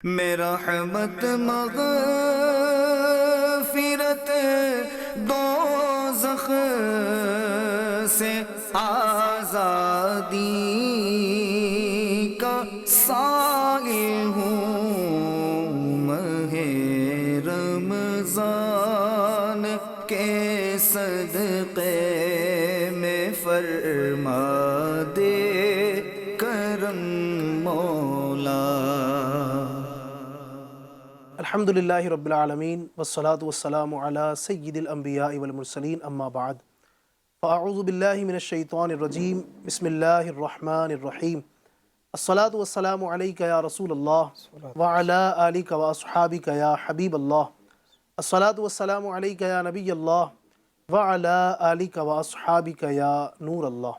میرا رحمت مغفرت دوزخ سے آزادی کا سائل ہوں، ماہ رمضان کے صدقے میں فرما دے کرم مولا۔ الحمدللہ رب العالمین والصلاة والسلام علی سید الانبیاء والمرسلین، اما بعد فاعوذ باللہ من الشیطان الرجیم، بسم اللہ الرحمن الرحیم۔ الصلاة والسلام علیکہ یا رسول اللہ وعلی آلک واصحابک یا حبیب اللہ۔ الصلاة والسلام علیکہ یا نبی اللہ وعلی آلک واصحابک یا نور اللہ۔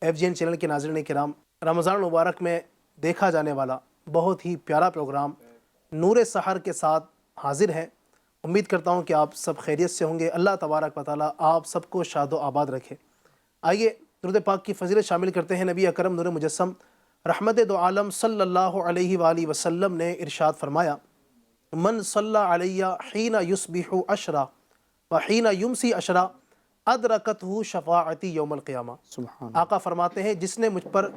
FGN چینل کے ناظرین کرام، رمضان المبارک میں دیکھا جانے والا بہت ہی پیارا پروگرام نور سحر کے ساتھ حاضر ہے۔ امید کرتا ہوں کہ آپ سب خیریت سے ہوں گے۔ اللہ تبارک و تعالیٰ آپ سب کو شاد و آباد رکھے۔ آئیے درود پاک کی فضیلت شامل کرتے ہیں۔ نبی اکرم نور مجسم رحمت دو عالم صلی اللہ علیہ وآلہ وسلم نے ارشاد فرمایا، من صلی علیہ حین یصبح عشرہ وحین یمسی عشرہ ادرکتہ شفاعتی یوم القیامہ۔ آقا فرماتے ہیں، جس نے مجھ پر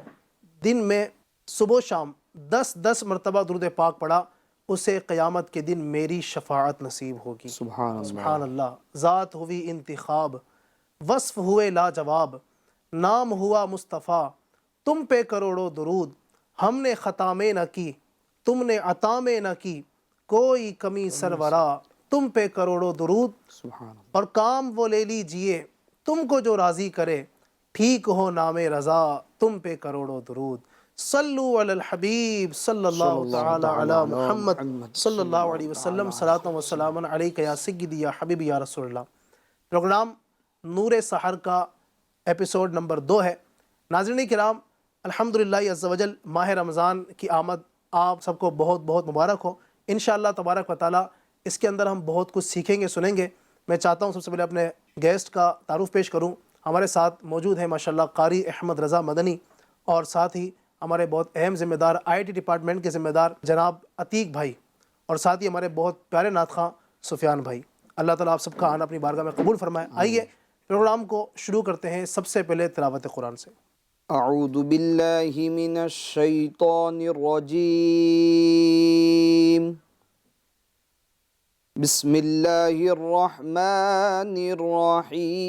دن میں صبح و شام 10 مرتبہ درود پاک پڑھا، اسے قیامت کے دن میری شفاعت نصیب ہوگی۔ سبحان اللہ۔ ذات ہوئی انتخاب، وصف ہوئے لاجواب، نام ہوا مصطفیٰ، تم پہ کروڑوں درود، ہم نے خطا میں نہ کی، تم نے عطا میں نہ کی، کوئی کمی سرورا، تم پہ کروڑوں درود، اور کام وہ لے لیجئے تم کو جو راضی کرے، ٹھیک ہو نام رضا، تم پہ کروڑوں درود۔ صلو علی الحبیب صلی اللہ تعالی علی محمد صلی اللہ علیہ وسلم، صلاۃ و سلام علیک یا سیدی یا حبیبی یا رسول اللہ۔ پروگرام نور سحر کا ایپیسوڈ نمبر 2 ہے۔ ناظرین کرام، الحمدللہ عز و جل ماہ رمضان کی آمد آپ سب کو بہت بہت مبارک ہو۔ انشاءاللہ تبارک و تعالی اس کے اندر ہم بہت کچھ سیکھیں گے، سنیں گے۔ میں چاہتا ہوں سب سے پہلے اپنے گیسٹ کا تعارف پیش کروں۔ ہمارے ساتھ موجود ہیں ماشاءاللہ قاری احمد رضا مدنی، اور ساتھ ہی ہمارے بہت اہم ذمہ دار IIT ڈپارٹمنٹ کے ذمہ دار جناب عتیق بھائی، اور ساتھ ہی ہمارے بہت پیارے نعت خواں سفیان بھائی۔ اللہ تعالیٰ آپ سب کا آنا اپنی بارگاہ میں قبول فرمائے۔ آئیے پروگرام کو شروع کرتے ہیں سب سے پہلے تلاوت قرآن سے۔ اعوذ باللہ من الشیطان الرجیم، بسم اللہ الرحمن الرحیم۔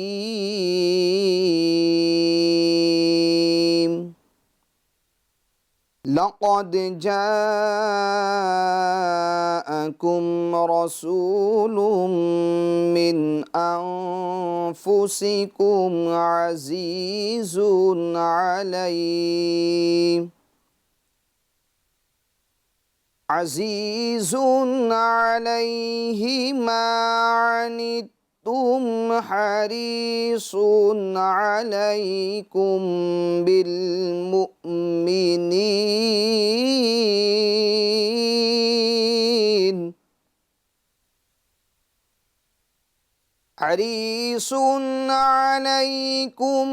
لقد جاءکم رسول من انفسکم عزیز علیہ ما عنتم حریص علیکم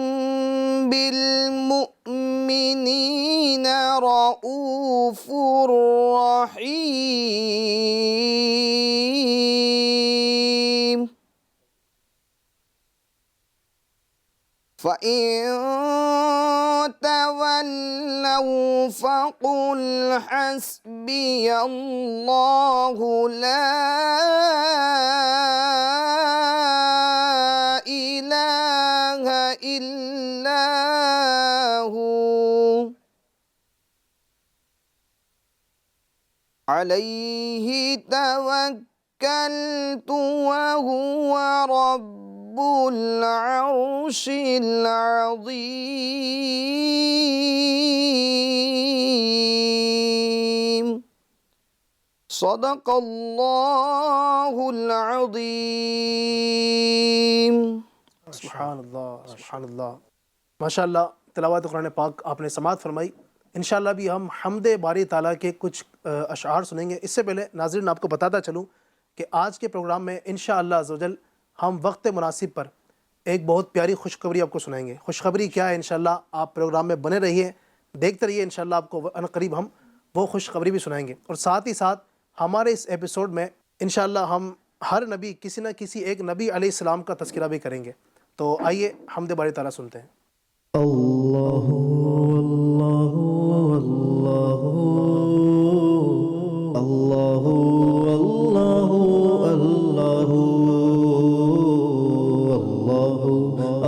بالمؤمنین رؤوف رحیم۔ فَإِن تَوَلَّوْا فَقُلْ حَسْبِيَ اللَّهُ لَا إِلَٰهَ إِلَّا هُوَ عَلَيْهِ تَوَكَّلْتُ وَهُوَ رَبُّ الْعَرْشِ الْعَظِيمِ۔ صدق اللہ العظیم۔ سبحان اللہ، سبحان اللہ۔ ماشاءاللہ تلاوت قرآن پاک آپ نے سماعت فرمائی۔ انشاءاللہ بھی ہم حمد باری تعالیٰ کے کچھ اشعار سنیں گے۔ اس سے پہلے ناظرین آپ کو بتاتا چلوں کہ آج کے پروگرام میں انشاءاللہ عز و جل ہم وقت مناسب پر ایک بہت پیاری خوشخبری آپ کو سنائیں گے۔ خوشخبری کیا ہے؟ انشاءاللہ آپ پروگرام میں بنے رہیے، دیکھتے رہیے، انشاءاللہ آپ کو عنقریب ہم وہ خوشخبری بھی سنائیں گے، اور ساتھ ہی ساتھ ہمارے اس ایپیسوڈ میں انشاءاللہ ہم ہر نبی کسی نہ کسی ایک نبی علیہ السلام کا تذکرہ بھی کریں گے۔ تو آئیے حمد باری تعالیٰ سنتے ہیں۔ اللہ اللہ اللہ اللہ اللہ اللہ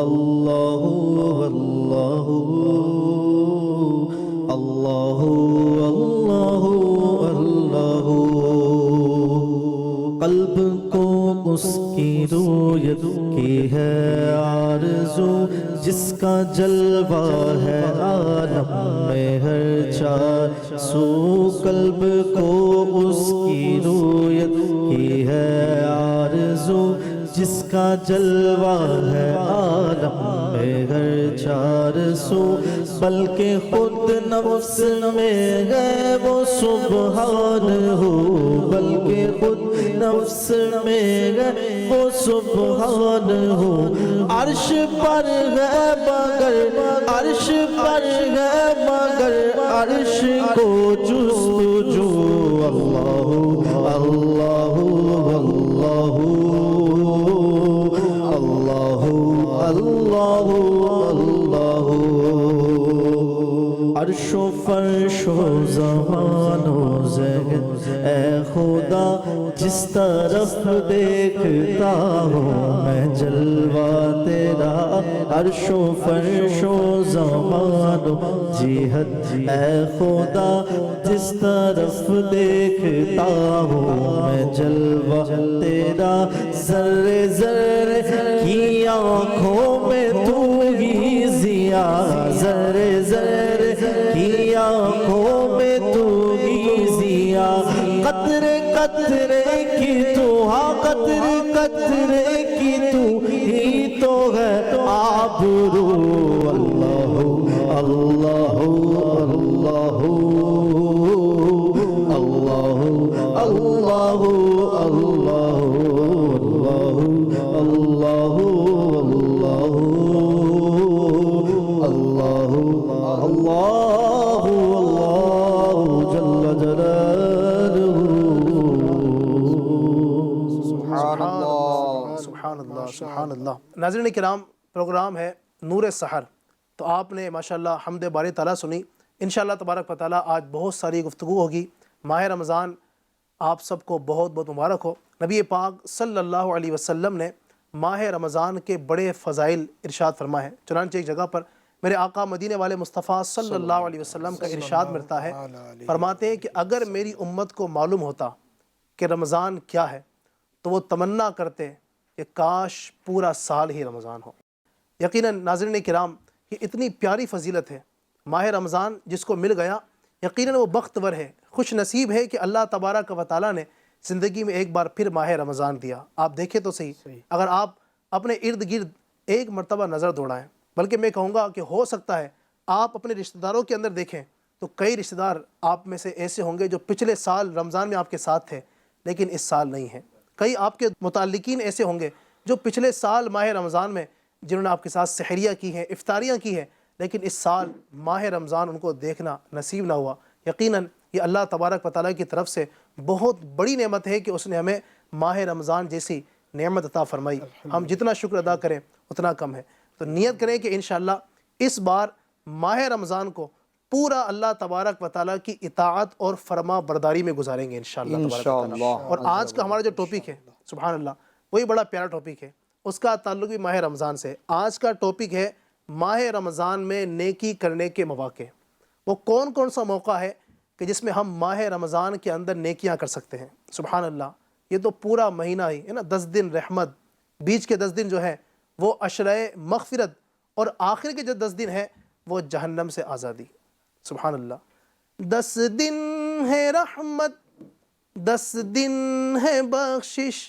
اللہ اللہ اللہ اللہ قلب کو اس کی رویت کی ہے آرزو، جس کا جلوہ ہے عالم میں ہر چار سو۔ قلب کو اس کی رویت کی ہے آرزو، جس کا جلوہ ہے عالم میں ہر چار سو۔ بلکہ خود نفس میں ہے وہ سبحان ہو، بلکہ خود نفس میں ہے وہ سبحان ہو۔ عرش پر ہے مگر عرش پر ہے مگر عرش کو جستجو۔ اللہ اللہ اللہ اللہ اللہ۔ عرش و فرش و زمان و ذہن اے خدا، جس طرف دیکھتا ہوں میں جلوہ تیرا۔ عرش و فرش و زمان و جہت اے خدا، جس طرف دیکھتا ہوں میں جلوہ تیرا۔ ذرے ذرے کی آنکھوں میں تو ہی ضیا، ذرے ذرے کی آنکھوں میں تو ہی ضیا۔ قطرے قطرے کی تو، ہاں قطرے قطرے کی تو ہی تو ہے آبرو۔ اللہ اللہ اللہ اللہ اللہ اللہ اللہ اللہ اللہ جل جلالہ۔ سبحان اللہ۔ سبحان اللہ سبحان اللہ۔ ناظرین کرام، پروگرام ہے نور سحر، تو آپ نے ماشاءاللہ حمد باری تعالیٰ سنی۔ انشاءاللہ تبارک و تعالیٰ آج بہت ساری گفتگو ہوگی۔ ماہ رمضان آپ سب کو بہت بہت مبارک ہو۔ نبی پاک صلی اللہ علیہ وسلم نے ماہ رمضان کے بڑے فضائل ارشاد فرمائے ہیں۔ چنانچہ ایک جگہ پر میرے آقا مدینے والے مصطفیٰ صلی اللہ علیہ وسلم کا ارشاد ملتا ہے، فرماتے ہیں کہ اگر میری امت کو معلوم ہوتا کہ رمضان کیا ہے تو وہ تمنا کرتے کہ کاش پورا سال ہی رمضان ہو۔ یقیناً ناظرین کرام، یہ اتنی پیاری فضیلت ہے ماہ رمضان، جس کو مل گیا یقیناً وہ بختور ہے، خوش نصیب ہے کہ اللہ تبارک و تعالیٰ نے زندگی میں ایک بار پھر ماہ رمضان دیا۔ آپ دیکھیں تو صحیح، اگر آپ اپنے ارد گرد ایک مرتبہ نظر دوڑائیں، بلکہ میں کہوں گا کہ ہو سکتا ہے آپ اپنے رشتہ داروں کے اندر دیکھیں تو کئی رشتہ دار آپ میں سے ایسے ہوں گے جو پچھلے سال رمضان میں آپ کے ساتھ تھے لیکن اس سال نہیں ہیں۔ کئی آپ کے متعلقین ایسے ہوں گے جو پچھلے سال ماہ رمضان میں جنہوں نے آپ کے ساتھ سحریہ کی ہیں، افطاریاں کی ہیں، لیکن اس سال ماہ رمضان ان کو دیکھنا نصیب نہ ہوا۔ یقیناً یہ اللہ تبارک و تعالیٰ کی طرف سے بہت بڑی نعمت ہے کہ اس نے ہمیں ماہ رمضان جیسی نعمت عطا فرمائی۔ ہم جتنا شکر ادا کریں اتنا کم ہے۔ تو نیت کریں کہ انشاءاللہ اس بار ماہ رمضان کو پورا اللہ تبارک و تعالیٰ کی اطاعت اور فرما برداری میں گزاریں گے انشاءاللہ تبارک و تعالیٰ۔ اور آج کا ہمارا جو ٹاپک ہے سبحان اللہ، وہی بڑا پیارا ٹاپک ہے، اس کا تعلق بھی ماہ رمضان سے۔ آج کا ٹاپک ہے ماہ رمضان میں نیکی کرنے کے مواقع۔ وہ کون کون سا موقع ہے کہ جس میں ہم ماہ رمضان کے اندر نیکیاں کر سکتے ہیں؟ سبحان اللہ، یہ تو پورا مہینہ ہی ہے نا، 10 دن رحمت، بیچ کے 10 دن جو ہے وہ عشرہ مغفرت، اور آخر کے جو 10 دن ہے وہ جہنم سے آزادی۔ سبحان اللہ، 10 دن ہے رحمت، 10 دن ہے بخشش،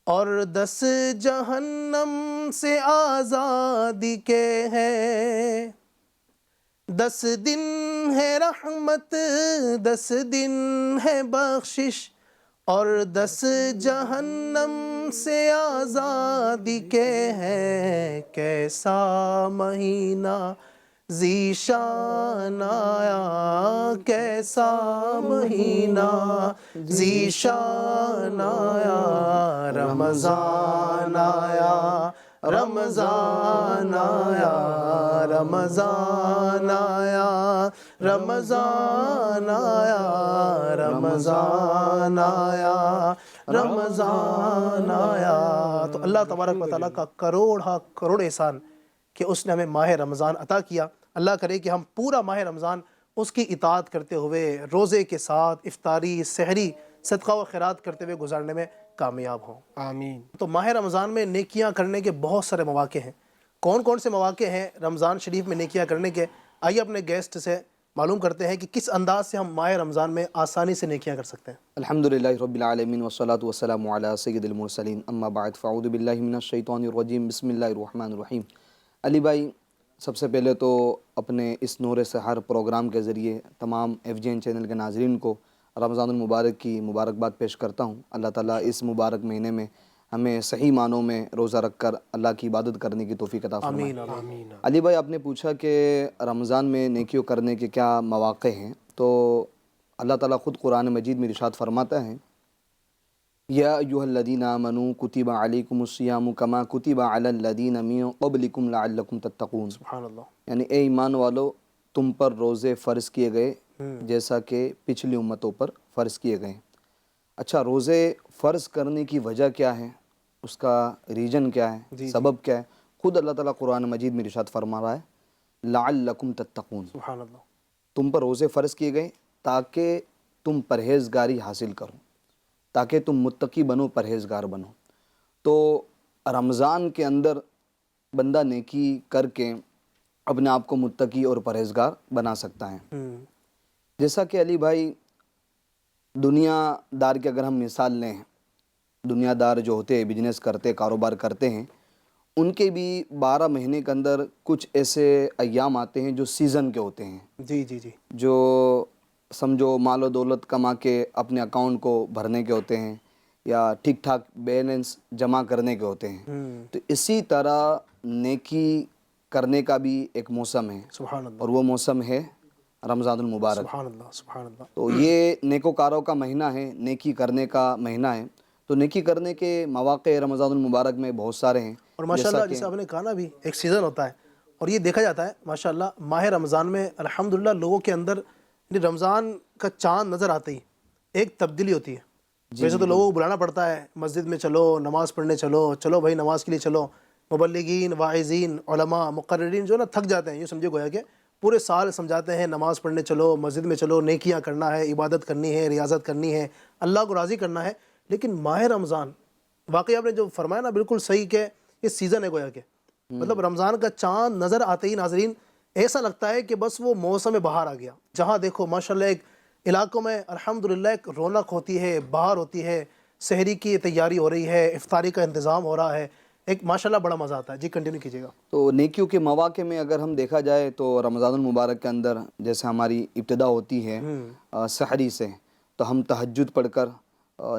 اور 10 جہنم سے آزادی کے ہیں۔ 10 دن ہے رحمت، 10 دن ہے بخشش، اور 10 جہنم سے آزادی کے ہیں۔ کیسا مہینہ ذیشان آیا کیسا مہینہ، ذیشان آیا رمضان آیا، رمضان آیا، رمضان آیا، رمضان آیا، رمضان آیا، رمضان آیا۔ تو اللہ تبارک و تعالیٰ کا کروڑ احسان کہ اس نے ہمیں ماہ رمضان عطا کیا۔ اللہ کرے کہ ہم پورا ماہ رمضان اس کی اطاعت کرتے ہوئے روزے کے ساتھ افطاری، سحری، صدقہ و خیرات کرتے ہوئے گزارنے میں کامیاب ہوں۔ آمین۔ تو ماہ رمضان میں نیکیاں کرنے کے بہت سارے مواقع ہیں۔ کون کون سے مواقع ہیں رمضان شریف میں نیکیاں کرنے کے؟ آئیے اپنے گیسٹ سے معلوم کرتے ہیں کہ کس انداز سے ہم ماہ رمضان میں آسانی سے نیکیاں کر سکتے ہیں۔ الحمدللہ رب العالمین والصلاة والسلام علی سید المرسلین، اما بعد فاعوذ باللہ من الشیطان الرجیم، بسم اللہ الرحمن الرحیم۔ علی بھائی، سب سے پہلے تو اپنے اس نور سحر پروگرام کے ذریعے تمام ایف جی این چینل کے ناظرین کو رمضان المبارک کی مبارکباد پیش کرتا ہوں۔ اللہ تعالیٰ اس مبارک مہینے میں ہمیں صحیح معنوں میں روزہ رکھ کر اللہ کی عبادت کرنے کی توفیق عطا فرمائے۔ آمین۔ علی بھائی، آپ نے پوچھا کہ رمضان میں نیکیوں کرنے کے کیا مواقع ہیں، تو اللہ تعالیٰ خود قرآن مجید میں ارشاد فرماتا ہے، یا ایھا الذین آمنوا کتب علیکم الصیام کما کتب علی الذین من قبلکم لعلکم تتقون۔ سبحان اللہ۔ یعنی اے ایمان والو، تم پر روزے فرض کیے گئے جیسا کہ پچھلی امتوں پر فرض کیے گئے۔ اچھا، روزے فرض کرنے کی وجہ کیا ہے، اس کا ریجن کیا ہے، سبب کیا ہے؟ خود اللہ تعالیٰ قرآن مجید میں ارشاد فرما رہا ہے، لعلکم تتقون۔ سبحان اللہ۔ تم پر روزے فرض کیے گئے تاکہ تم پرہیزگاری حاصل کرو، تاکہ تم متقی بنو، پرہیزگار بنو۔ تو رمضان کے اندر بندہ نیکی کر کے اپنے آپ کو متقی اور پرہیزگار بنا سکتا ہے۔ جیسا کہ علی بھائی، دنیا دار کی اگر ہم مثال لیں، دنیا دار جو ہوتے ہیں، بزنس کرتے، کاروبار کرتے ہیں، ان کے بھی 12 مہینے کے اندر کچھ ایسے ایام آتے ہیں جو سیزن کے ہوتے ہیں، جی جی جی، جو سمجھو مال و دولت کما کے اپنے اکاؤنٹ کو بھرنے کے ہوتے ہیں، یا ٹھیک ٹھاک بیلنس جمع کرنے کے ہوتے ہیں۔ تو اسی طرح نیکی کرنے کا بھی ایک موسم ہے، سبحان اللہ، اور وہ موسم ہے رمضان المبارک۔ سبحان اللہ، سبحان اللہ۔ تو یہ نیکوکاروں کا مہینہ ہے، نیکی کرنے کا مہینہ ہے۔ تو نیکی کرنے کے مواقع رمضان المبارک میں بہت سارے ہیں، اور ماشاءاللہ جیسے آپ نے کہا نا، بھی ایک سیزن ہوتا ہے، اور یہ دیکھا جاتا ہے ماشاءاللہ ماہ رمضان میں الحمدللہ لوگوں کے اندر رمضان کا چاند نظر آتے ہی ایک تبدیلی ہوتی ہے۔ ویسے تو لوگوں کو بلانا پڑتا ہے، مسجد میں چلو، نماز پڑھنے چلو، چلو بھائی نماز کے لیے چلو۔ مبلغین، واعظین، علماء، مقررین جو نا تھک جاتے ہیں، یہ سمجھے گویا کہ پورے سال سمجھاتے ہیں نماز پڑھنے چلو، مسجد میں چلو، نیکیاں کرنا ہے، عبادت کرنی ہے، ریاضت کرنی ہے، اللہ کو راضی کرنا ہے۔ لیکن ماہ رمضان، واقعی آپ نے جو فرمایا نا بالکل صحیح، کہ یہ سیزن ہے گویا کہ مطلب رمضان کا چاند نظر آتے ہی ناظرین ایسا لگتا ہے کہ بس وہ موسم بہار آ گیا۔ جہاں دیکھو ماشاءاللہ ایک علاقوں میں الحمدللہ ایک رونق ہوتی ہے، بہار ہوتی ہے، سحری کی تیاری ہو رہی ہے، افطاری کا انتظام ہو رہا ہے، ایک ماشاءاللہ بڑا مزہ آتا ہے۔ جی کنٹینیو کیجیے گا۔ تو نیکیوں کے مواقع میں اگر ہم دیکھا جائے تو رمضان المبارک کے اندر جیسے ہماری ابتدا ہوتی ہے سحری سے، تو ہم تہجد پڑھ کر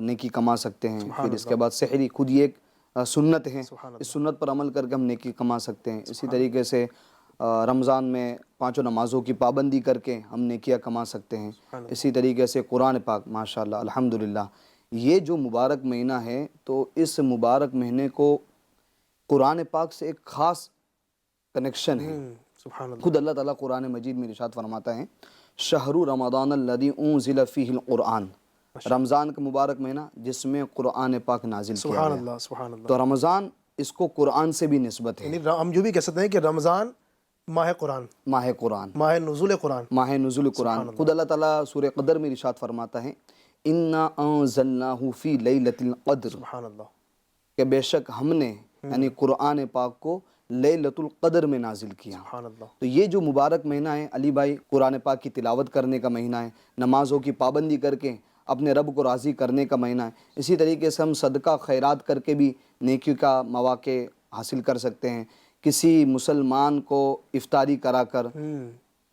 نیکی کما سکتے ہیں۔ پھر اس کے بعد سحری خود یہ ایک سنت ہے، اس سنت پر عمل کر کے ہم نیکی کما سکتے ہیں۔ اسی طریقے سے رمضان میں 5 نمازوں کی پابندی کر کے ہم نیکیاں کما سکتے ہیں۔ اسی طریقے سے قرآن پاک، ماشاءاللہ الحمدللہ، یہ جو مبارک مہینہ ہے، تو اس مبارک مہینے کو قرآن پاک سے ایک خاص کنیکشن ہے۔ سبحان اللہ۔ خود اللہ تعالیٰ قرآن مجید میں ارشاد فرماتا ہے، شہر رمضان الذی انزل فیہ القرآن، رمضان کا مبارک مہینہ جس میں قرآن پاک نازل کیا سبحان گیا۔ اللہ، سبحان اللہ۔ تو رمضان اس کو قرآن سے بھی نسبت ہے، یعنی ہم جو بھی کہہ سکتے ہیں کہ رمضان ماہ قرآن، ماہ قرآن، ماہ نزول قرآن۔ ماہ نزول قرآن۔ خود اللہ تعالیٰ سورہ قدر میں ارشاد فرماتا ہے، انا انزلناہ فی لیلۃ القدر، سبحان اللہ۔ کہ بے شک ہم نے یعنی قرآن پاک کو لیلۃ القدر میں نازل کیا۔ سبحان اللہ۔ تو یہ جو مبارک مہینہ ہے علی بھائی، قرآن پاک کی تلاوت کرنے کا مہینہ ہے، نمازوں کی پابندی کر کے اپنے رب کو راضی کرنے کا مہینہ ہے۔ اسی طریقے سے ہم صدقہ خیرات کر کے بھی نیکی کا مواقع حاصل کر سکتے ہیں۔ کسی مسلمان کو افطاری کرا کر،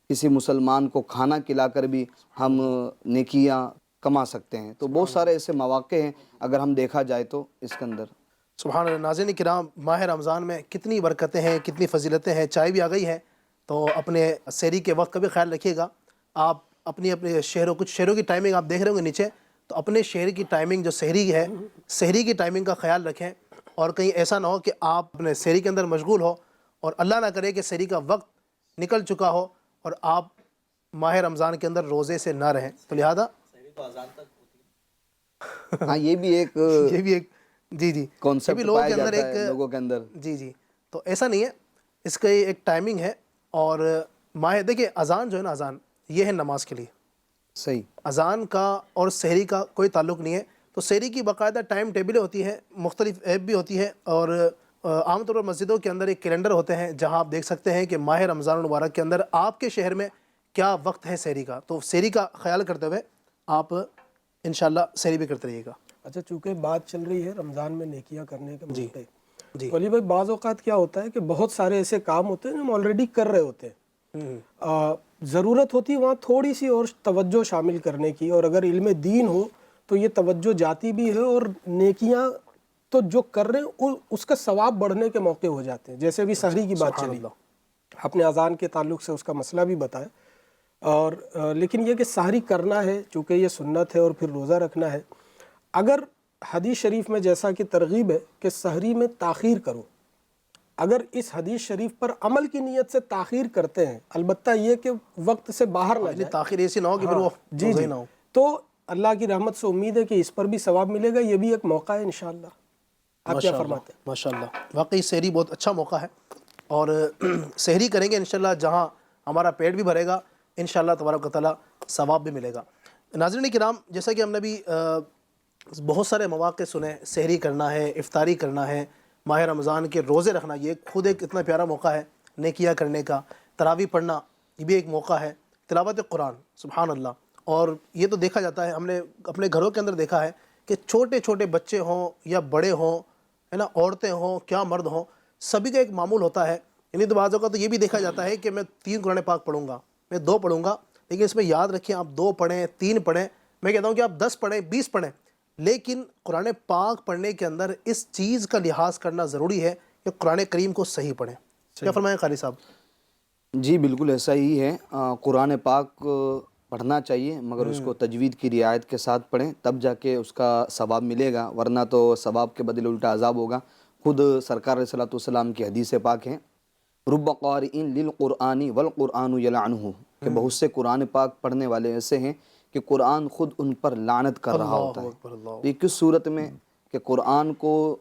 کسی مسلمان کو کھانا کھلا کر بھی ہم نیکیاں کما سکتے ہیں۔ تو بہت سارے ایسے مواقع ہیں اگر ہم دیکھا جائے تو اس کے اندر۔ سبحان اللہ۔ ناظرین کرام، ماہ رمضان میں کتنی برکتیں ہیں، کتنی فضیلتیں ہیں۔ چائے بھی آ گئی ہے تو اپنے سحری کے وقت کا بھی خیال رکھیے گا. آپ اپنی شہروں کچھ شہروں کی ٹائمنگ آپ دیکھ رہے ہوں گے نیچے, تو اپنے شہر کی ٹائمنگ جو سحری ہے, سحری کی ٹائمنگ کا خیال رکھیں, اور کہیں ایسا نہ ہو کہ آپ اپنے سحری کے اندر مشغول ہو اور اللہ نہ کرے کہ سحری کا وقت نکل چکا ہو اور آپ ماہ رمضان کے اندر روزے سے نہ رہیں. تو لہذا ہاں یہ بھی ایک یہ بھی ایک جی یہ کانسیپٹ بھی لوگوں پایا کے اندر جاتا ہے ایک لوگوں کے اندر. جی تو ایسا نہیں ہے, اس کا ایک ٹائمنگ ہے. اور ماہ دیکھیے اذان جو ہے نا, اذان یہ ہے نماز کے لیے. صحیح. اذان کا اور سحری کا کوئی تعلق نہیں ہے. تو سحری کی باقاعدہ ٹائم ٹیبلیں ہوتی ہیں, مختلف ایپ بھی ہوتی ہے, اور عام طور پر مسجدوں کے اندر ایک کیلنڈر ہوتے ہیں جہاں آپ دیکھ سکتے ہیں کہ ماہ رمضان المبارک کے اندر آپ کے شہر میں کیا وقت ہے سحری کا. تو سحری کا خیال کرتے ہوئے آپ انشاءاللہ سحری بھی کرتے رہیے گا. اچھا, چونکہ بات چل رہی ہے رمضان میں نیکیاں کرنے کے موقع, جی ولی بھائی بعض اوقات کیا ہوتا ہے کہ بہت سارے ایسے کام ہوتے ہیں جو ہم آلریڈی کر رہے ہوتے ہیں, ضرورت ہوتی ہے وہاں تھوڑی سی اور توجہ شامل کرنے کی, اور اگر علم دین ہو تو یہ توجہ جاتی بھی ہے, اور نیکیاں تو جو کر رہے ہیں اس کا ثواب بڑھنے کے موقع ہو جاتے ہیں. جیسے ابھی سحری کی بات چلی, اپنے اذان کے تعلق سے اس کا مسئلہ بھی بتایا. اور لیکن یہ کہ سحری کرنا ہے چونکہ یہ سنت ہے اور پھر روزہ رکھنا ہے. اگر حدیث شریف میں جیسا کہ ترغیب ہے کہ سحری میں تاخیر کرو, اگر اس حدیث شریف پر عمل کی نیت سے تاخیر کرتے ہیں, البتہ یہ کہ وقت سے باہر نہ جائے, تاخیر ایسی نہ ہو کہ پھر وہ روزہ ہی نہ ہو, تو اللہ کی رحمت سے امید ہے کہ اس پر بھی ثواب ملے گا. یہ بھی ایک موقع ہے انشاءاللہ. آپ کیا فرماتے ہیں؟ ماشاءاللہ, واقعی سحری بہت اچھا موقع ہے, اور سحری کریں گے انشاءاللہ جہاں ہمارا پیٹ بھی بھرے گا, انشاءاللہ تبارک و تعالیٰ ثواب بھی ملے گا. ناظرین کرام, جیسا کہ ہم نے بھی بہت سارے مواقع سنے, سحری کرنا ہے, افطاری کرنا ہے, ماہ رمضان کے روزے رکھنا, یہ خود ایک اتنا پیارا موقع ہے نیکیاں کرنے کا. تراویح پڑھنا یہ بھی ایک موقع ہے, تلاوت قرآن, سبحان اللہ. اور یہ تو دیکھا جاتا ہے, ہم نے اپنے گھروں کے اندر دیکھا ہے کہ چھوٹے چھوٹے بچے ہوں یا بڑے ہوں, ہے نا, عورتیں ہوں کیا مرد ہوں, سبھی کا ایک معمول ہوتا ہے. یعنی تو بعض اوقات تو یہ بھی دیکھا جاتا ہے کہ میں 3 قرآن پاک پڑھوں گا, میں 2 پڑھوں گا, لیکن اس میں یاد رکھیں آپ 2 پڑھیں 3 پڑھیں, میں کہتا ہوں کہ آپ 10 پڑھیں 20 پڑھیں, لیکن قرآن پاک پڑھنے کے اندر اس چیز کا لحاظ کرنا ضروری ہے کہ قرآن کریم کو صحیح پڑھیں. کیا فرمائیں قاری صاحب؟ جی بالکل ایسا ہی ہے. قرآن پاک پڑھنا چاہیے, مگر اس کو تجوید کی رعایت کے ساتھ پڑھیں, تب جا کے اس کا ثواب ملے گا, ورنہ تو ثواب کے بدلے الٹا عذاب ہوگا. خود سرکار علیہ الصلوۃ والسلام کی حدیث پاک ہیں, رب قارئ للقرآن والقرآن یلعنہ, کہ بہت سے قرآن پاک پڑھنے والے ایسے ہیں کہ قرآن خود ان پر لعنت کر رہا ہوتا ہے. یہ کس صورت میں؟ کہ قرآن کو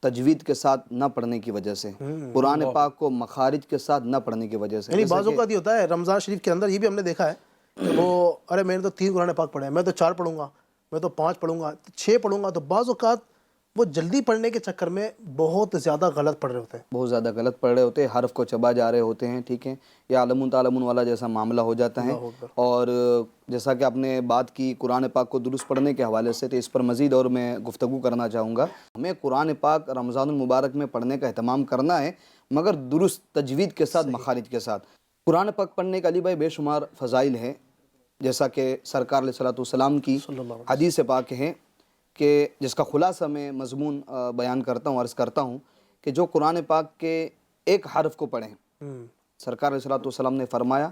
تجوید کے ساتھ نہ پڑھنے کی وجہ سے, قرآن پاک کو مخارج کے ساتھ نہ پڑھنے کی وجہ سے. یعنی بعض اوقات یہ ہوتا ہے رمضان شریف کے اندر, یہ بھی ہم نے دیکھا ہے کہ وہ ارے میں نے تو 3 قرآن پاک پڑھے ہیں, میں تو 4 پڑھوں گا, میں تو 5 پڑھوں گا, 6 پڑھوں گا. تو بعض اوقات وہ جلدی پڑھنے کے چکر میں بہت زیادہ غلط پڑھ رہے ہوتے ہیں, بہت زیادہ غلط پڑھ رہے ہوتے ہیں, حرف کو چبا جا رہے ہوتے ہیں, ٹھیک ہے, یا عالمون تعلمون والا جیسا معاملہ ہو جاتا ہے. اور جیسا کہ آپ نے بات کی قرآن پاک کو درست پڑھنے کے حوالے سے, تو اس پر مزید اور میں گفتگو کرنا چاہوں گا. ہمیں قرآن پاک رمضان المبارک میں پڑھنے کا اہتمام کرنا ہے, مگر درست تجوید کے ساتھ, مخارج کے ساتھ. قرآن پاک پڑھنے کا علی بھائی بے شمار فضائل ہیں, جیسا کہ سرکار علیہ الصلوۃ والسلام کی حدیث پاک ہے, کہ جس کا خلاصہ میں مضمون بیان کرتا ہوں, عرض کرتا ہوں کہ جو قرآن پاک کے ایک حرف کو پڑھیں, سرکار علیہ الصلوۃ والسلام نے فرمایا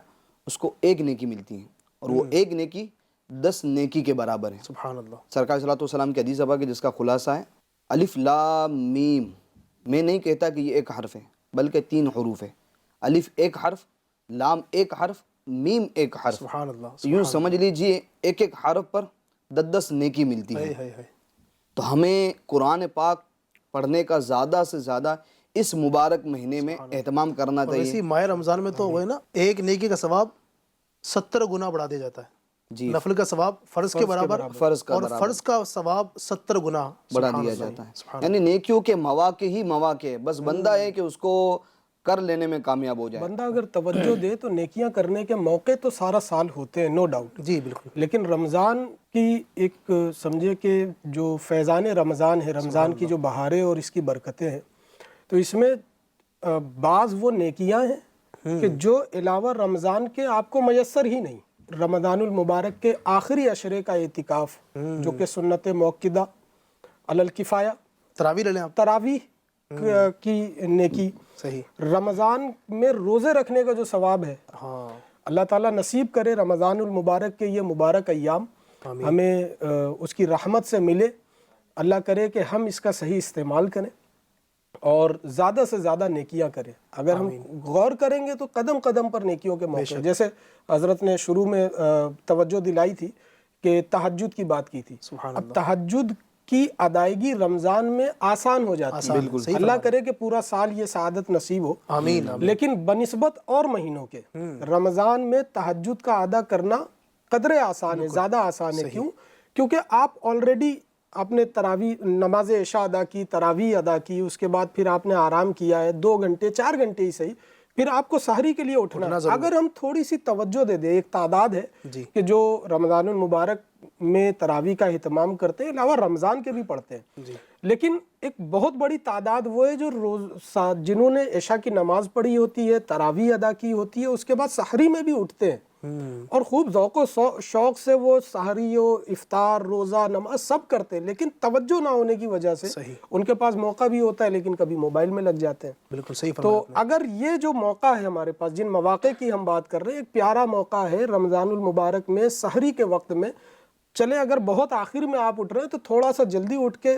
اس کو 1 نیکی ملتی ہے, اور وہ 1 نیکی 10 نیکی کے برابر ہے. سبحان اللہ. سرکار علیہ الصلوۃ والسلام کی حدیث پاک ہے جس کا خلاصہ ہے الف لام میم. میں نہیں کہتا کہ یہ 1 حرف ہے, بلکہ 3 حروف ہے. الف 1 حرف, لام 1 حرف, میم 1 حرف. سبحان اللہ. یوں سمجھ لیجئے ایک حرف پر 10 نیکی ملتی ہے. تو ہمیں قرآن پاک پڑھنے کا زیادہ سے زیادہ اس مبارک مہینے میں اہتمام کرنا چاہیے. اسی ماہ رمضان میں تو وہ ہے نا, 1 نیکی کا ثواب 70 گنا بڑھا دیا جاتا ہے. جی, نفل کا ثواب فرض کے برابر, اور فرض کا ثواب 70 گنا بڑھا دیا جاتا ہے. یعنی نیکیوں کے مواقع ہی مواقع ہے, بس بندہ ہے کہ اس کو کر لینے میں کامیاب ہو جائے. بندہ اگر توجہ دے تو نیکیاں کرنے کے موقع تو سارا سال ہوتے ہیں, نو ڈاؤٹ. جی بالکل. لیکن رمضان کی ایک سمجھے کہ جو فیضان رمضان ہے, رمضان کی جو بہاریں اور اس کی برکتیں ہیں, تو اس میں بعض وہ نیکیاں ہیں کہ جو علاوہ رمضان کے آپ کو میسر ہی نہیں. رمضان المبارک کے آخری عشرے کا اعتکاف جو کہ سنت موقدہ علی الکفایہ, تراویح لے لیں آپ, تراویح کی نیکی, صحیح. رمضان میں روزے رکھنے کا جو ثواب ہے ہاں اللہ تعالیٰ نصیب کرے رمضان المبارک کے یہ مبارک ایام ہمیں اس کی رحمت سے ملے. اللہ کرے کہ ہم اس کا صحیح استعمال کریں اور زیادہ سے زیادہ نیکیاں کریں. اگر ہم غور کریں گے تو قدم قدم پر نیکیوں کے موقع ہیں. جیسے حضرت نے شروع میں توجہ دلائی تھی کہ تہجد کی بات کی تھی. اب تہجد کی ادائیگی رمضان میں آسان ہو جاتی ہے. بالکل اللہ کرے کہ پورا سال یہ سعادت نصیب ہو. آمین. لیکن بنسبت اور مہینوں کے رمضان میں تہجد کا ادا کرنا قدرے آسان ہے, زیادہ آسان ہے. کیوں؟ کیونکہ آپ آلریڈی آپ نے تراویح نماز عشاء ادا کی, تراویح ادا کی, اس کے بعد پھر آپ نے آرام کیا ہے 2 گھنٹے 4 گھنٹے ہی صحیح, پھر آپ کو سحری کے لیے اٹھنا. اگر ہم تھوڑی سی توجہ دے دیں, ایک تعداد ہے کہ جو رمضان المبارک میں تراویح کا اہتمام کرتے ہیں, علاوہ رمضان کے بھی پڑھتے ہیں, لیکن ایک بہت بڑی تعداد وہ ہے جو جنہوں نے عشاء کی نماز پڑھی ہوتی ہے, تراویح ادا کی ہوتی ہے, اس کے بعد سحری میں بھی اٹھتے ہیں اور خوب ذوق و شوق سے وہ سحری و افطار روزہ نماز سب کرتے ہیں, لیکن توجہ نہ ہونے کی وجہ سے ان کے پاس موقع بھی ہوتا ہے لیکن کبھی موبائل میں لگ جاتے ہیں. بالکل صحیح. تو اگر یہ جو موقع ہے ہمارے پاس, جن مواقع کی ہم بات کر رہے ہیں, ایک پیارا موقع ہے رمضان المبارک میں سحری کے وقت میں. چلے اگر بہت آخر میں آپ اٹھ رہے ہیں تو تھوڑا سا جلدی اٹھ کے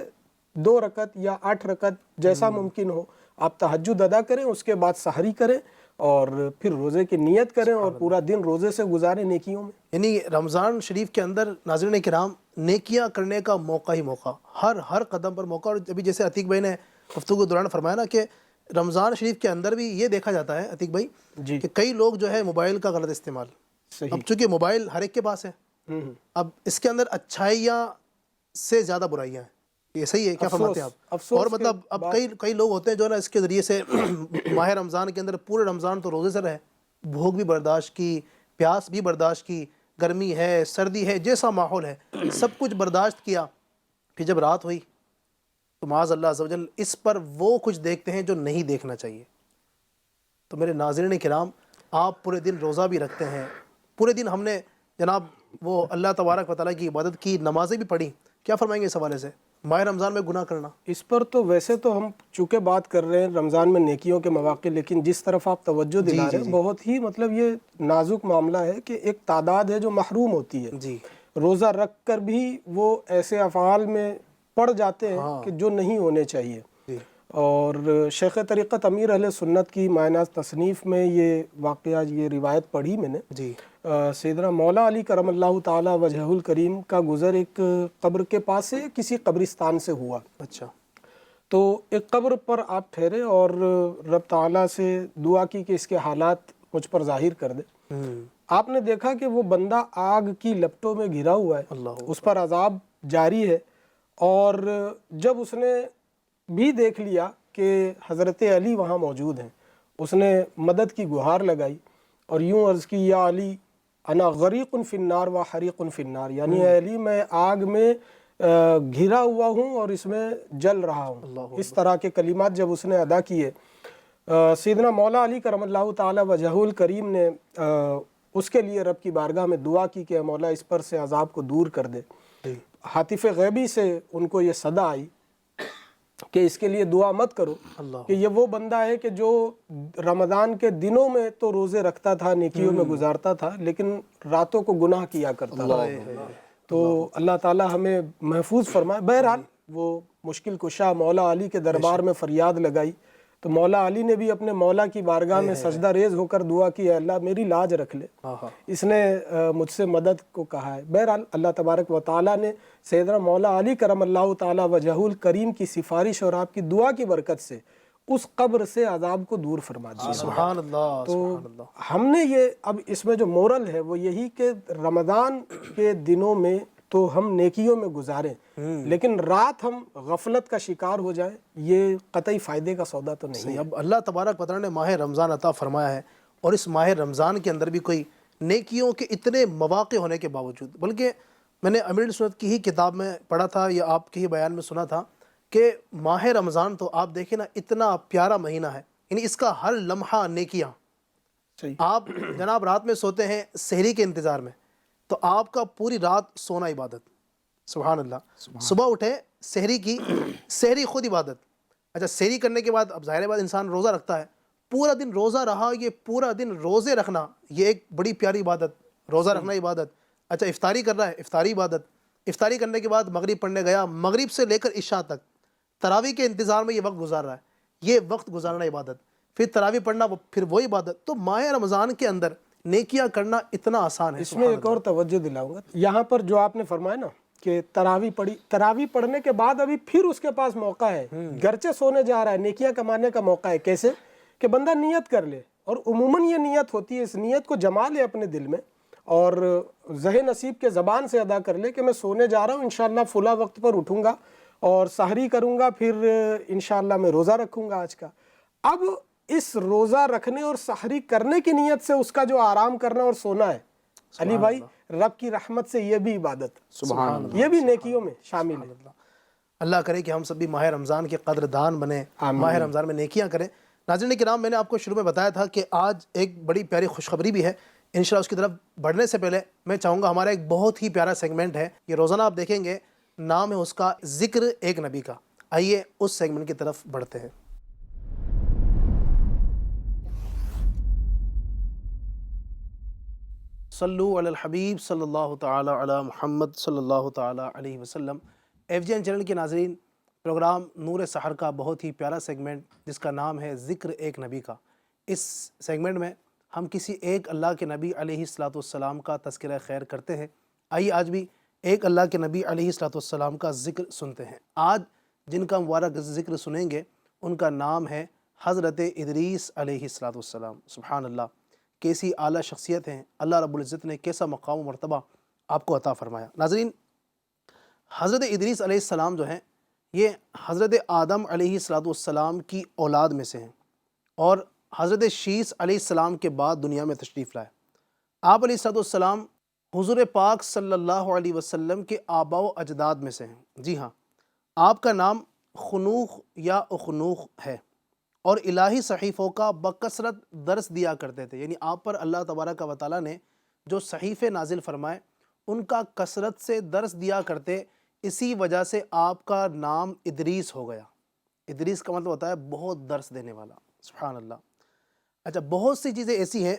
2 رکعت یا 8 رکعت جیسا ممکن ہو آپ تہجد ادا کریں, اس کے بعد سحری کریں اور پھر روزے کی نیت کریں اور پورا دن روزے سے گزاریں نیکیوں میں. یعنی رمضان شریف کے اندر ناظرین کرام نیکیاں کرنے کا موقع ہی موقع, ہر قدم پر موقع. اور ابھی جیسے عتیق بھائی نے گفتگو کے دوران فرمایا نا کہ رمضان شریف کے اندر بھی یہ دیکھا جاتا ہے عتیق بھائی کہ کئی لوگ جو ہے موبائل کا غلط استعمال. اب چونکہ موبائل ہر ایک کے پاس ہے, اب اس کے اندر اچھائیاں سے زیادہ برائیاں ہیں. یہ صحیح ہے, کیا فرماتے ہیں آپ؟ اور مطلب اب کئی لوگ ہوتے ہیں جو نا اس کے ذریعے سے ماہ رمضان کے اندر پورے رمضان تو روزے سے رہے, بھوک بھی برداشت کی, پیاس بھی برداشت کی, گرمی ہے سردی ہے جیسا ماحول ہے سب کچھ برداشت کیا, پھر جب رات ہوئی تو معاذ اللہ عز و جل اس پر وہ کچھ دیکھتے ہیں جو نہیں دیکھنا چاہیے. تو میرے ناظرین کرام, آپ پورے دن روزہ بھی رکھتے ہیں, پورے دن ہم نے جناب وہ اللہ تبارک و تعالیٰ کی عبادت کی, نمازیں بھی پڑھی, کیا فرمائیں گے اس حوالے سے ماہ رمضان میں گناہ کرنا؟ اس پر تو ویسے تو ہم چونکہ بات کر رہے ہیں رمضان میں نیکیوں کے مواقع, لیکن جس طرف آپ توجہ دلا رہے ہیں بہت ہی مطلب یہ نازک معاملہ ہے کہ ایک تعداد ہے جو محروم ہوتی ہے. روزہ رکھ کر بھی وہ ایسے افعال میں پڑ جاتے ہیں کہ جو نہیں ہونے چاہیے. اور شیخ طریقت امیر اہل سنت کی مائناز تصنیف میں یہ واقعہ, یہ روایت پڑھی میں نے. سیدنا مولا علی کرم اللہ تعالی وجہ الکریم کا گزر ایک قبر کے پاس سے کسی قبرستان سے ہوا. اچھا. تو ایک قبر پر آپ ٹھہرے اور رب تعالیٰ سے دعا کی کہ اس کے حالات مجھ پر ظاہر کر دے. آپ نے دیکھا کہ وہ بندہ آگ کی لپٹوں میں گھرا ہوا ہے, اس پر عذاب جاری ہے. اور جب اس نے بھی دیکھ لیا کہ حضرت علی وہاں موجود ہیں, اس نے مدد کی گہار لگائی اور یوں عرض کی, یا علی انا غریق فی النار و حریق فی النار, یعنی اے علی میں آگ میں گھرا ہوا ہوں اور اس میں جل رہا ہوں. اس طرح کے کلمات جب اس نے ادا کیے, سیدنا مولا علی کرم اللہ تعالی وجہ الکریم نے اس کے لیے رب کی بارگاہ میں دعا کی کہ مولا اس پر سے عذاب کو دور کر دے. ہاتف غیبی سے ان کو یہ صدا آئی کہ اس کے لیے دعا مت کرو, کہ یہ وہ بندہ ہے کہ جو رمضان کے دنوں میں تو روزے رکھتا تھا, نیکیوں میں گزارتا تھا, لیکن راتوں کو گناہ کیا کرتا تھا. تو اللہ تعالی ہمیں محفوظ فرمائے. بہرحال وہ مشکل کشا مولا علی کے دربار میں فریاد لگائی تو مولا علی نے بھی اپنے مولا کی بارگاہ میں سجدہ ریز ہو کر دعا کی, اے اللہ میری لاج رکھ لے, اس نے مجھ سے مدد کو کہا ہے. بہرحال اللہ تبارک و تعالیٰ نے سیدنا مولا علی کرم اللہ تعالی وجہ الکریم کی سفارش اور آپ کی دعا کی برکت سے اس قبر سے عذاب کو دور فرما دیا. سبحان اللہ. تو ہم نے یہ اب اس میں جو مورل ہے وہ یہی کہ رمضان کے دنوں میں تو ہم نیکیوں میں گزاریں, لیکن رات ہم غفلت کا شکار ہو جائیں, یہ قطعی فائدے کا سودا تو نہیں. اب اللہ تبارک و تعالیٰ نے ماہ رمضان عطا فرمایا ہے, اور اس ماہ رمضان کے اندر بھی کوئی نیکیوں کے اتنے مواقع ہونے کے باوجود, بلکہ میں نے امیر سنت کی ہی کتاب میں پڑھا تھا یا آپ کے ہی بیان میں سنا تھا کہ ماہ رمضان تو آپ دیکھیں نا اتنا پیارا مہینہ ہے, یعنی اس کا ہر لمحہ نیکیاں. آپ جناب رات میں سوتے ہیں سحری کے انتظار میں, تو آپ کا پوری رات سونا عبادت. سبحان اللہ. صبح اٹھے سحری کی, سحری خود عبادت, اچھا سحری کرنے کے بعد اب ظاہر بات انسان روزہ رکھتا ہے، پورا دن روزہ رہا، یہ پورا دن روزے رکھنا یہ ایک بڑی پیاری عبادت، روزہ رکھنا عبادت. اچھا افطاری کر رہا ہے، افطاری عبادت. افطاری کرنے کے بعد مغرب پڑھنے گیا، مغرب سے لے کر عشاء تک تراویح کے انتظار میں یہ وقت گزار رہا ہے، یہ وقت گزارنا عبادت. پھر تراویح پڑھنا پھر وہ عبادت. تو ماہ رمضان کے اندر نیکیاں کرنا اتنا آسان ہے. اس میں ایک اور توجہ دلاؤں گا یہاں پر جو آپ نے فرمایا نا کہ تراویح پڑھی، تراویح پڑھنے کے بعد ابھی پھر اس کے پاس موقع ہے، گرچہ سونے جا رہا ہے، نیکیاں کمانے کا موقع ہے. کیسے کہ بندہ نیت کر لے، اور عموماً یہ نیت ہوتی ہے، اس نیت کو جما لے اپنے دل میں اور ذہن نصیب کے زبان سے ادا کر لے کہ میں سونے جا رہا ہوں، انشاءاللہ فلاں وقت پر اٹھوں گا اور سحری کروں گا، پھر انشاءاللہ میں روزہ رکھوں گا آج کا. اب اس روزہ رکھنے اور سحری کرنے کی نیت سے اس کا جو آرام کرنا اور سونا ہے، علی بھائی رب کی رحمت سے یہ بھی عبادت، سبحان اللہ. یہ بھی نیکیوں میں شامل ہے. اللہ کرے کہ ہم سب بھی ماہ رمضان کے قدردان بنیں، ماہ رمضان میں نیکیاں کریں. ناظرین کرام، میں نے آپ کو شروع میں بتایا تھا کہ آج ایک بڑی پیاری خوشخبری بھی ہے. انشاءاللہ اس کی طرف بڑھنے سے پہلے میں چاہوں گا، ہمارا ایک بہت ہی پیارا سیگمنٹ ہے، یہ روزانہ آپ دیکھیں گے، نام ہے اس کا ذکر ایک نبی کا. آئیے اس سیگمنٹ کی طرف بڑھتے ہیں. صلو علی الحبیب صلی اللہ تعالی علی محمد صلی اللہ تعالی علیہ وسلم. ایف جی این چینل کے ناظرین، پروگرام نور سحر کا بہت ہی پیارا سیگمنٹ جس کا نام ہے ذکر ایک نبی کا. اس سیگمنٹ میں ہم کسی ایک اللہ کے نبی علیہ الصلوۃ والسلام کا تذکرہ خیر کرتے ہیں. آئیے آج بھی ایک اللہ کے نبی علیہ الصلوۃ والسلام کا ذکر سنتے ہیں. آج جن کا مبارک ذکر سنیں گے ان کا نام ہے حضرت ادریس علیہ الصلوۃ والسلام. سبحان اللہ، کیسی اعلیٰ شخصیت ہیں، اللہ رب العزت نے کیسا مقام و مرتبہ آپ کو عطا فرمایا. ناظرین، حضرت ادریس علیہ السلام جو ہیں یہ حضرت آدم علیہ الصلوۃ والسلام کی اولاد میں سے ہیں اور حضرت شیس علیہ السلام کے بعد دنیا میں تشریف لائے. آپ علیہ الصلوۃ والسلام حضور پاک صلی اللہ علیہ وسلم کے آباء و اجداد میں سے ہیں. جی ہاں، آپ کا نام خنوخ یا اخنوخ ہے اور الہی صحیفوں کا بکثرت درس دیا کرتے تھے. یعنی آپ پر اللہ تبارک و تعالیٰ نے جو صحیفے نازل فرمائے ان کا کثرت سے درس دیا کرتے، اسی وجہ سے آپ کا نام ادریس ہو گیا. ادریس کا مطلب ہوتا ہے بہت درس دینے والا. سبحان اللہ. اچھا، بہت سی چیزیں ایسی ہیں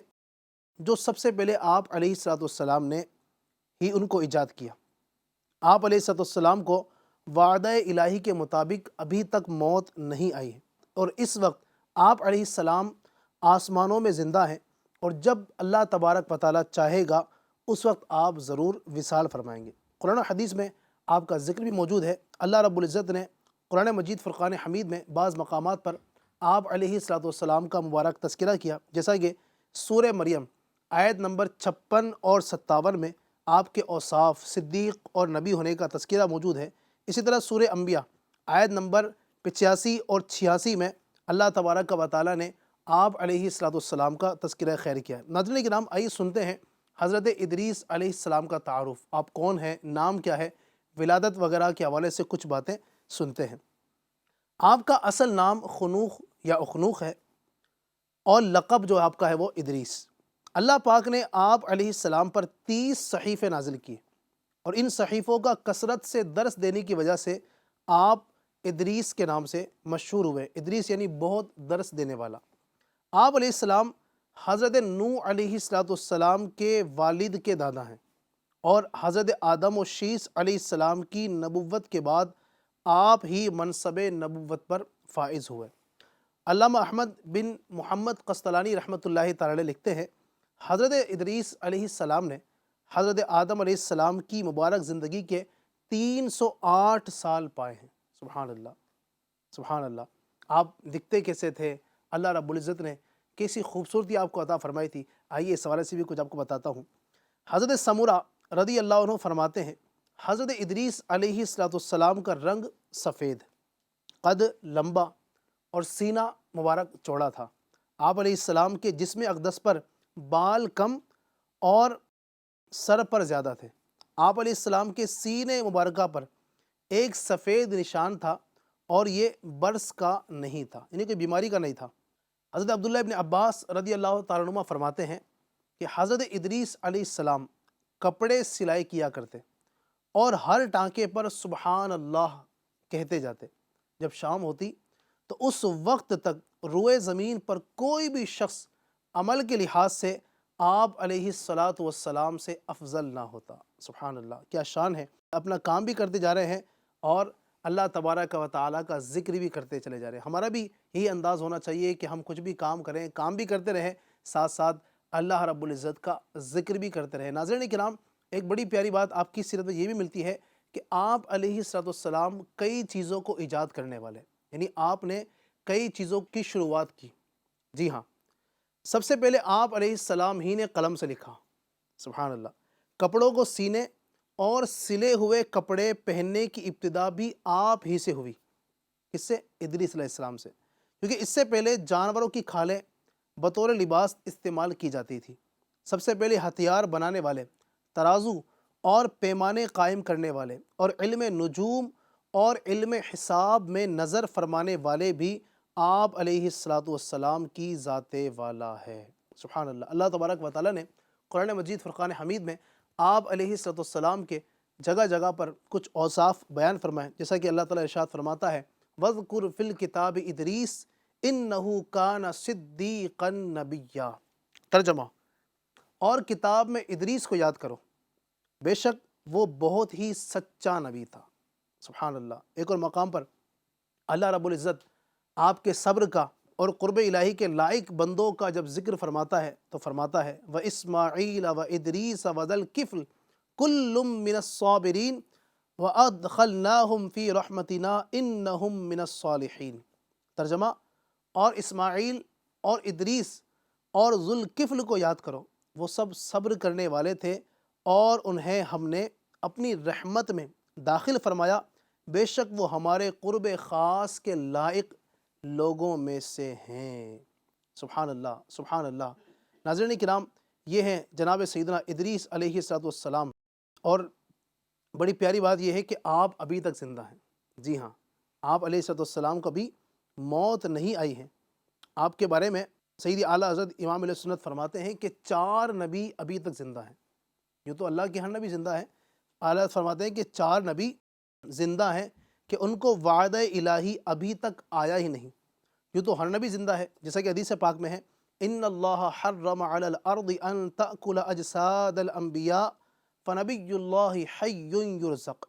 جو سب سے پہلے آپ علیہ الصلوۃ والسلام نے ہی ان کو ایجاد کیا. آپ علیہ الصلوۃ والسلام کو وعدہ الہی کے مطابق ابھی تک موت نہیں آئی ہے اور اس وقت آپ علیہ السلام آسمانوں میں زندہ ہیں اور جب اللہ تبارک و تعالیٰ چاہے گا اس وقت آپ ضرور وصال فرمائیں گے. قرآن و حدیث میں آپ کا ذکر بھی موجود ہے. اللہ رب العزت نے قرآن مجید فرقان حمید میں بعض مقامات پر آپ علیہ الصلوۃ والسلام کا مبارک تذکرہ کیا، جیسا کہ سورہ مریم آیت نمبر 56 اور 57 میں آپ کے اوصاف صدیق اور نبی ہونے کا تذکرہ موجود ہے. اسی طرح سورہ انبیاء آیت نمبر 85 اور 86 میں اللہ تبارک و تعالیٰ نے آپ علیہ الصلوۃ والسلام کا تذکرہ خیر کیا ہے. ناظرین کرام، آئیے سنتے ہیں حضرت ادریس علیہ السلام کا تعارف. آپ کون ہیں، نام کیا ہے، ولادت وغیرہ کے حوالے سے کچھ باتیں سنتے ہیں. آپ کا اصل نام خنوخ یا اخنوخ ہے اور لقب جو آپ کا ہے وہ ادریس. اللہ پاک نے آپ علیہ السلام پر 30 صحیفے نازل کیے اور ان صحیفوں کا کثرت سے درس دینے کی وجہ سے آپ ادریس کے نام سے مشہور ہوئے. ادریس یعنی بہت درس دینے والا. آپ علیہ السلام حضرت نوح علیہ السلام کے والد کے دادا ہیں اور حضرت آدم و شیس علیہ السلام کی نبوت کے بعد آپ ہی منصب نبوت پر فائز ہوئے. علامہ احمد بن محمد قسطلانی رحمۃ اللہ تعالی علیہ لکھتے ہیں، حضرت ادریس علیہ السلام نے حضرت آدم علیہ السلام کی مبارک زندگی کے 308 سال پائے ہیں. سبحان اللہ، سبحان اللہ. آپ دکھتے کیسے تھے، اللہ رب العزت نے کیسی خوبصورتی آپ کو عطا فرمائی تھی. آئیے اس حوالے سے بھی کچھ آپ کو بتاتا ہوں. حضرت سمورہ رضی اللہ عنہ فرماتے ہیں، حضرت ادریس علیہ السلام کا رنگ سفید، قد لمبا اور سینہ مبارک چوڑا تھا. آپ علیہ السلام کے جسم اقدس پر بال کم اور سر پر زیادہ تھے. آپ علیہ السلام کے سینے مبارکہ پر ایک سفید نشان تھا اور یہ برس کا نہیں تھا، یعنی کوئی بیماری کا نہیں تھا. حضرت عبداللہ ابن عباس رضی اللہ تعالیٰ عنہ فرماتے ہیں کہ حضرت ادریس علیہ السلام کپڑے سلائی کیا کرتے اور ہر ٹانکے پر سبحان اللہ کہتے جاتے. جب شام ہوتی تو اس وقت تک روئے زمین پر کوئی بھی شخص عمل کے لحاظ سے آپ علیہ الصلاۃ والسلام سے افضل نہ ہوتا۔ سبحان اللہ، کیا شان ہے۔ اپنا کام بھی کرتے جا رہے ہیں اور اللہ تبارک و تعالیٰ کا ذکر بھی کرتے چلے جا رہے ہیں۔ ہمارا بھی یہی انداز ہونا چاہیے کہ ہم کچھ بھی کام کریں، کام بھی کرتے رہیں، ساتھ ساتھ اللہ رب العزت کا ذکر بھی کرتے رہیں۔ ناظرین کرام، ایک بڑی پیاری بات آپ کی سیرت میں یہ بھی ملتی ہے کہ آپ علیہ السلام کئی چیزوں کو ایجاد کرنے والے، یعنی آپ نے کئی چیزوں کی شروعات کی۔ جی ہاں، سب سے پہلے آپ علیہ السلام ہی نے قلم سے لکھا۔ سبحان اللہ، کپڑوں کو سینے اور سلے ہوئے کپڑے پہننے کی ابتدا بھی آپ ہی سے ہوئی۔ کس سے؟ ادریس علیہ السلام سے، کیونکہ اس سے پہلے جانوروں کی کھالیں بطور لباس استعمال کی جاتی تھی۔ سب سے پہلے ہتھیار بنانے والے، ترازو اور پیمانے قائم کرنے والے، اور علم نجوم اور علم حساب میں نظر فرمانے والے بھی آپ علیہ السلام کی ذات والا ہے۔ سبحان اللہ، اللہ تبارک و تعالیٰ نے قرآن مجید فرقان حمید میں آپ علیہ السلام کے جگہ جگہ پر کچھ اوصاف بیان فرمائے، جیسا کہ اللہ تعالیٰ ارشاد فرماتا ہے وَاذْكُرْ فِي الْكِتَابِ إِدْرِيسَ إِنَّهُ كَانَ صِدِّيقًا نَبِيًّا۔ ترجمہ، اور کتاب میں ادریس کو یاد کرو، بے شک وہ بہت ہی سچا نبی تھا۔ سبحان اللہ۔ ایک اور مقام پر اللہ رب العزت آپ کے صبر کا اور قرب الہی کے لائق بندوں کا جب ذکر فرماتا ہے تو فرماتا ہے وَإِسْمَاعِيلَ وَإِدْرِيسَ وَذَا الْكِفْلِ كُلٌّ مِّنَ الصَّابِرِينَ وَأَدْخَلْنَاهُمْ فِي رَحْمَتِنَا إِنَّهُمْ مِنَ الصَّالِحِينَ۔ ترجمہ، اور اسماعیل اور ادریس اور ذوالکفل کو یاد کرو، وہ سب صبر کرنے والے تھے اور انہیں ہم نے اپنی رحمت میں داخل فرمایا، بے شک وہ ہمارے قرب خاص کے لائق لوگوں میں سے ہیں۔ سبحان اللہ، سبحان اللہ۔ ناظرین کرام، یہ ہیں جناب سیدنا ادریس علیہ السلام، اور بڑی پیاری بات یہ ہے کہ آپ ابھی تک زندہ ہیں۔ جی ہاں، آپ علیہ السلام کو بھی موت نہیں آئی ہے۔ آپ کے بارے میں سیدی اعلیٰ حضرت امام علیہ سنت فرماتے ہیں کہ 4 نبی ابھی تک زندہ ہیں۔ یوں تو اللہ کے ہر نبی زندہ ہے، اعلیٰ حضرت فرماتے ہیں کہ 4 نبی زندہ ہیں کہ ان کو وعدہ الہی ابھی تک آیا ہی نہیں۔ یوں تو ہر نبی زندہ ہے، جیسا کہ حدیث پاک میں ہے ان اللہ حرم علی الارض ان تأکل اجساد الانبیاء فنبی اللہ حی یرزق،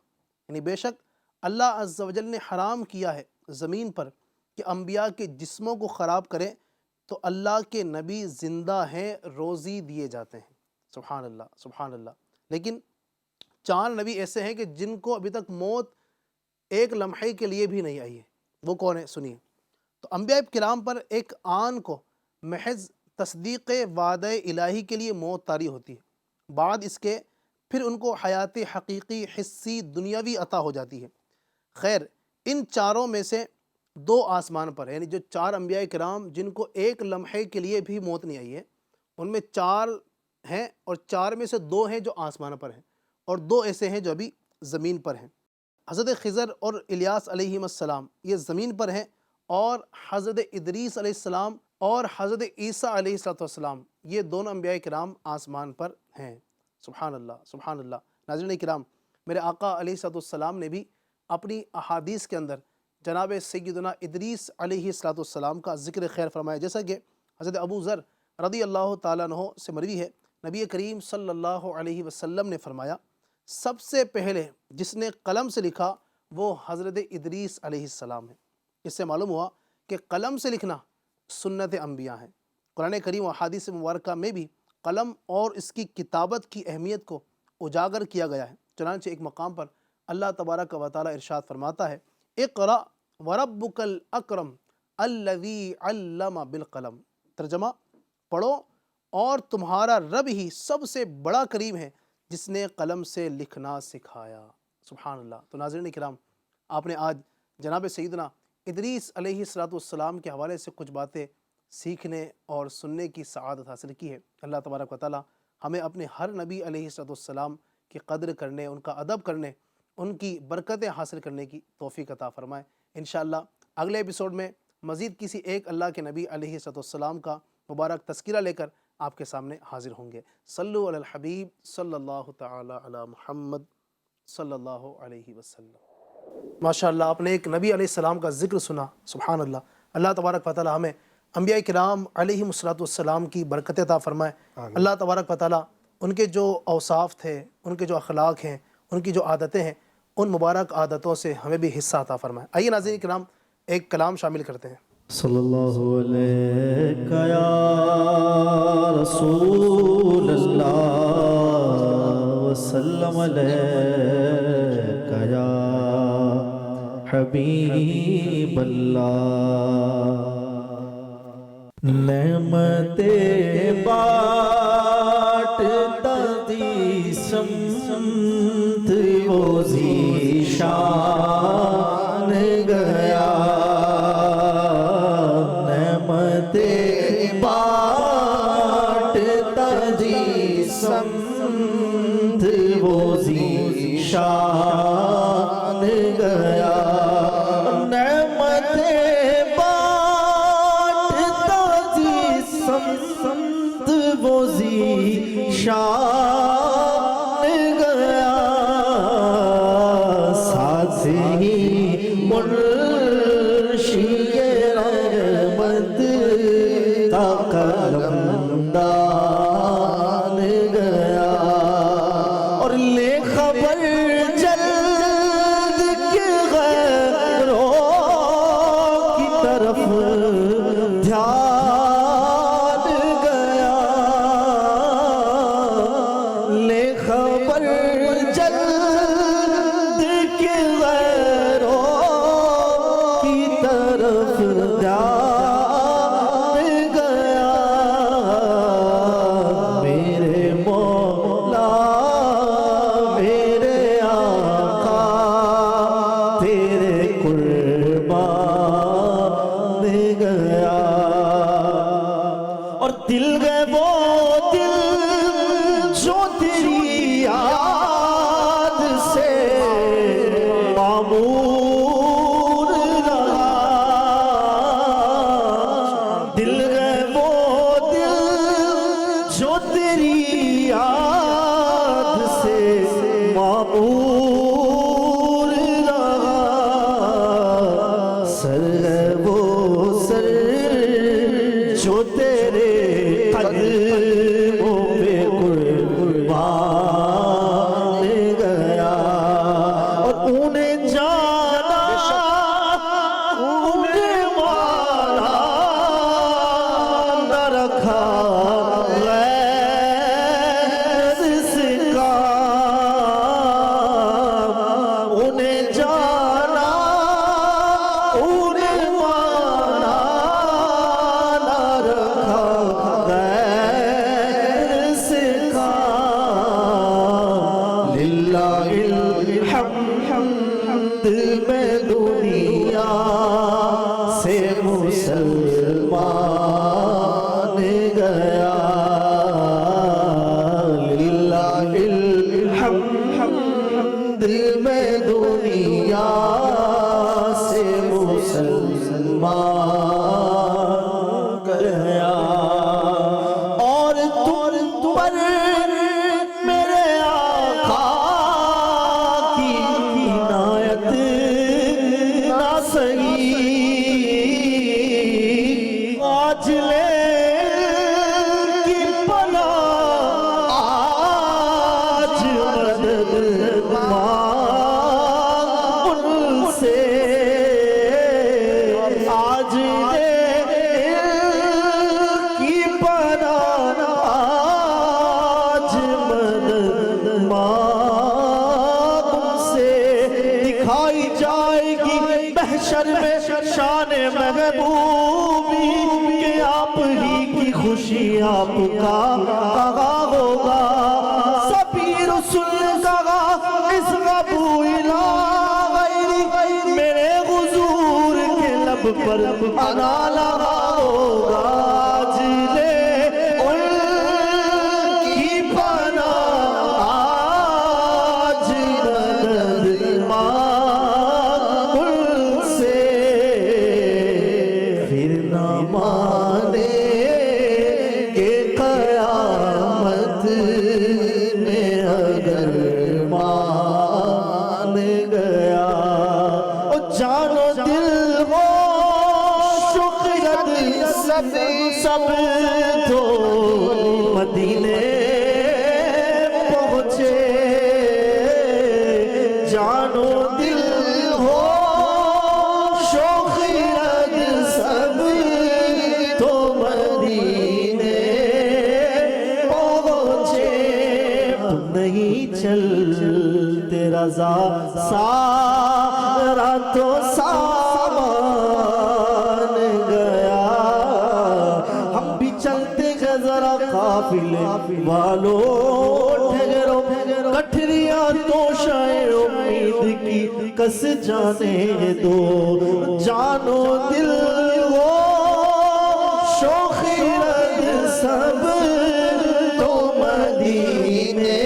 یعنی بے شک اللہ عز و جل نے حرام کیا ہے زمین پر کہ انبیاء کے جسموں کو خراب کریں، تو اللہ کے نبی زندہ ہیں، روزی دیے جاتے ہیں۔ سبحان اللہ، سبحان اللہ۔ لیکن 4 نبی ایسے ہیں کہ جن کو ابھی تک موت ایک لمحے کے لیے بھی نہیں آئی ہے۔ وہ کون ہے؟ سنیے۔ تو انبیاء کرام پر ایک آن کو محض تصدیق وعدہ الہی کے لیے موت طاری ہوتی ہے، بعد اس کے پھر ان کو حیات حقیقی حسی دنیاوی عطا ہو جاتی ہے۔ خیر، ان چاروں میں سے 2 آسمان پر، یعنی جو 4 انبیاء کرام جن کو ایک لمحے کے لیے بھی موت نہیں آئی ہے، ان میں 4 ہیں، اور 4 میں سے 2 ہیں جو آسمان پر ہیں، اور 2 ایسے ہیں جو ابھی زمین پر ہیں۔ حضرت خضر اور الیاس علیہ السلام یہ زمین پر ہیں، اور حضرت ادریس علیہ السلام اور حضرت عیسیٰ علیہ السلام یہ دونوں انبیاء کرام آسمان پر ہیں۔ سبحان اللہ، سبحان اللہ۔ ناظرین کرام، میرے آقا علیہ السلام نے بھی اپنی احادیث کے اندر جناب سیدنا ادریس علیہ السلام کا ذکر خیر فرمایا، جیسا کہ حضرت ابو ذر رضی اللہ تعالیٰ عنہ سے مروی ہے، نبی کریم صلی اللہ علیہ وسلم نے فرمایا سب سے پہلے جس نے قلم سے لکھا وہ حضرت ادریس علیہ السلام ہے۔ اس سے معلوم ہوا کہ قلم سے لکھنا سنت انبیاء ہے۔ قرآن کریم و احادیث مبارکہ میں بھی قلم اور اس کی کتابت کی اہمیت کو اجاگر کیا گیا ہے۔ چنانچہ ایک مقام پر اللہ تبارک و تعالیٰ ارشاد فرماتا ہے اقرأ وربک الاکرم الذی علم بالقلم۔ ترجمہ، پڑھو اور تمہارا رب ہی سب سے بڑا کریم ہے جس نے قلم سے لکھنا سکھایا۔ سبحان اللہ۔ تو ناظرین کرام، آپ نے آج جناب سیدنا ادریس علیہ السلام کے حوالے سے کچھ باتیں سیکھنے اور سننے کی سعادت حاصل کی ہے۔ اللہ تبارک و تعالیٰ ہمیں اپنے ہر نبی علیہ السلام کی قدر کرنے، ان کا ادب کرنے، ان کی برکتیں حاصل کرنے کی توفیق عطا فرمائے۔ انشاءاللہ اگلے ایپیسوڈ میں مزید کسی ایک اللہ کے نبی علیہ السلام کا مبارک تذکرہ لے کر آپ کے سامنے حاضر ہوں گے۔ صلو علی الحبیب صلی اللہ تعالی علی محمد صلی اللہ علیہ وسلم۔ ماشاءاللہ آپ نے ایک نبی علیہ السلام کا ذکر سنا، سبحان اللہ. اللہ تبارک و تعالی ہمیں انبیاء کرام علیہم السلام کی برکت عطا فرمائے. اللہ تبارک و تعالی ان کے جو اوصاف تھے، ان کے جو اخلاق ہیں، ان کی جو عادتیں ہیں، ان مبارک عادتوں سے ہمیں بھی حصہ عطا فرمائے. آئیے ناظرین کرام ایک کلام شامل کرتے ہیں. صلی اللہ علیہ یا رسول اللہ وسلم علیہ یا حبیب اللہ. نعمتیں بانٹتا دی سمت وہ ذیشان گیا. نعمتیں بانٹتا دی سمت وہ ذیشان گیا. سمت وہ ذیشان گیا. ساتھ ہی منشی رحمت کا قلمدان گیا. اور لے خبر جلد کے غیروں کی طرف دھیان آپ کا کہا ہوگا سبھی رسول کہا اس قبولا غیری میرے حضور کے لب پر انا لگا ہوگا جلے ان کی پناہ آج مدد مانگ ان سے پھر نہ مانے میں اگر مان گیا. سب تو مدینے پہنچے، جانو دل ہو شوق رگ سب تو مدینے پہنچے، تم نہیں چلتے رضا سارا تو سامان گیا، ہم بھی چلتے ہیں ذرا قافلے والو ٹھہرو، کٹھریاں تو شاید امید کی کس جانے دو، جانو دل وہ شوق رگ سب تو مدینے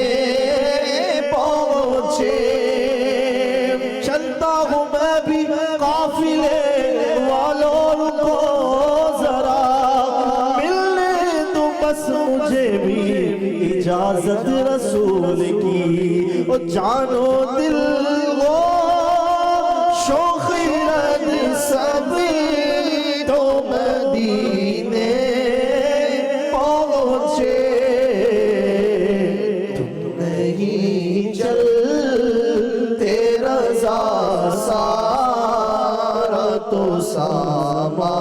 پہنچے، چلتا ہوں میں بھی قافلے والوں کو ذرا ملنے دو بس مجھے بھی اجازت رسول کی، او جانو دل وہ شوق رگ سب تو مدینے پہنچے، تم نہیں چلتے رضا سارا تو سامان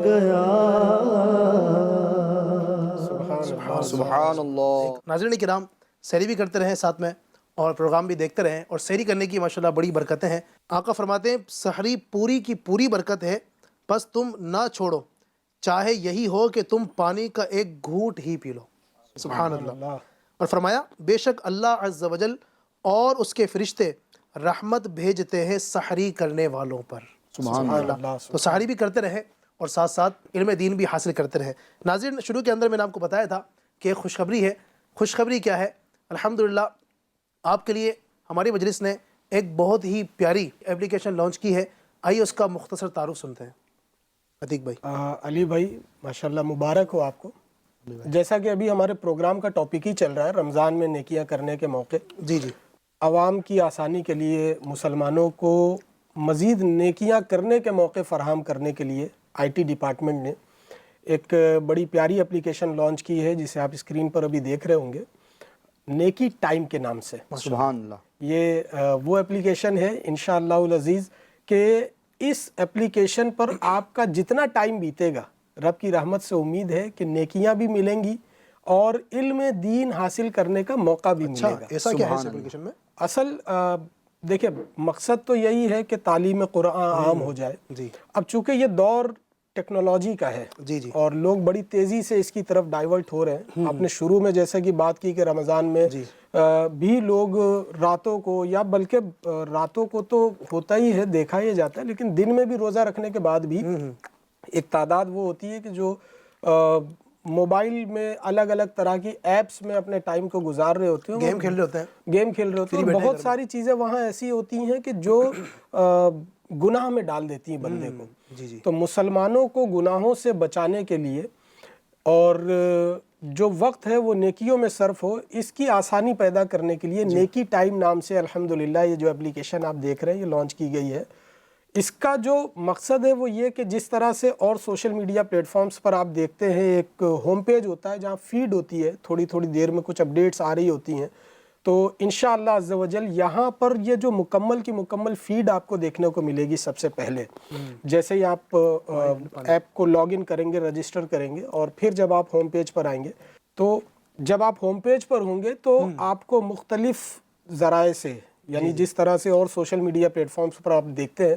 گیا۔ سبحان اللہ۔ ناظرین کرام، سحری بھی کرتے رہیں ساتھ میں اور پروگرام بھی دیکھتے رہیں، اور سحری کرنے کی ماشاءاللہ بڑی برکتیں ہیں۔ آقا فرماتے ہیں سحری پوری کی پوری برکت ہے، بس تم نہ چھوڑو، چاہے یہی ہو کہ تم پانی کا ایک گھونٹ ہی پی لو۔ سبحان اللہ۔ اور فرمایا بے شک اللہ عز و جل اور اس کے فرشتے رحمت بھیجتے ہیں سحری کرنے والوں پر۔ سبحان اللہ۔ تو سحری بھی کرتے رہیں اور ساتھ ساتھ علم دین بھی حاصل کرتے رہیں۔ ناظرین، شروع کے اندر میں نے آپ کو بتایا تھا کہ ایک خوشخبری ہے۔ خوشخبری کیا ہے؟ الحمدللہ آپ کے لیے ہماری مجلس نے ایک بہت ہی پیاری اپلیکیشن لانچ کی ہے۔ آئیے اس کا مختصر تعارف سنتے ہیں۔ عتیق بھائی۔ علی بھائی ماشاءاللہ مبارک ہو آپ کو۔ جیسا کہ ابھی ہمارے پروگرام کا ٹاپک ہی چل رہا ہے رمضان میں نیکیاں کرنے کے موقع، جی جی، عوام کی آسانی کے لیے، مسلمانوں کو مزید نیکیاں کرنے کے موقع فراہم کرنے کے لیے آئی ٹی ڈپارٹمنٹ نے ایک بڑی پیاری اپلیکیشن لانچ کی ہے، جسے آپ اسکرین پر ابھی دیکھ رہے ہوں گے، نیکی ٹائم کے نام سے۔ سبحان اللہ۔ یہ وہ اپلیکیشن ہے انشاءاللہ العزیز کہ اس اپلیکیشن پر آپ کا جتنا ٹائم بیتے گا، رب کی رحمت سے امید ہے کہ نیکیاں بھی ملیں گی اور علم دین حاصل کرنے کا موقع بھی ملے گا۔ ایسا کیا ہے اس اپلیکیشن میں؟ اصل دیکھیں مقصد تو یہی ہے کہ تعلیم قرآن عام ہو جائے۔ جی۔ اب چونکہ یہ دور ٹیکنالوجی کا ہے، جی جی، اور لوگ بڑی تیزی سے اس کی طرف ڈائیورٹ ہو رہے ہیں۔ آپ نے شروع میں جیسا کہ بات کی کہ رمضان میں بھی لوگ راتوں کو، یا بلکہ راتوں کو تو ہوتا ہی ہے، دیکھا ہی جاتا ہے، لیکن دن میں بھی روزہ رکھنے کے بعد بھی ایک تعداد وہ ہوتی ہے کہ جو موبائل میں الگ الگ طرح کی ایپس میں اپنے ٹائم کو گزار رہے ہوتے ہیں، گیم کھیل رہے ہوتے ہیں، اور بہت ساری چیزیں وہاں ایسی ہوتی ہیں کہ جو گناہ میں ڈال دیتی ہیں بندے کو۔ تو مسلمانوں کو گناہوں سے بچانے کے لیے اور جو وقت ہے وہ نیکیوں میں صرف ہو، اس کی آسانی پیدا کرنے کے لیے نیکی ٹائم نام سے الحمدللہ یہ جو اپلیکیشن آپ دیکھ رہے ہیں یہ لانچ کی گئی ہے۔ اس کا جو مقصد ہے وہ یہ کہ جس طرح سے اور سوشل میڈیا پلیٹ فارمز پر آپ دیکھتے ہیں ایک ہوم پیج ہوتا ہے جہاں فیڈ ہوتی ہے، تھوڑی تھوڑی دیر میں کچھ اپڈیٹس آ رہی ہوتی ہیں، تو انشاءاللہ عز و جل یہاں پر یہ جو مکمل کی مکمل فیڈ آپ کو دیکھنے کو ملے گی۔ سب سے پہلے جیسے ہی آپ ایپ کو لاگ ان کریں گے، رجسٹر کریں گے، اور پھر جب آپ ہوم پیج پر آئیں گے، تو جب آپ ہوم پیج پر ہوں گے تو آپ کو مختلف ذرائع سے، یعنی جس طرح سے اور سوشل میڈیا پلیٹ فارمز پر آپ دیکھتے ہیں،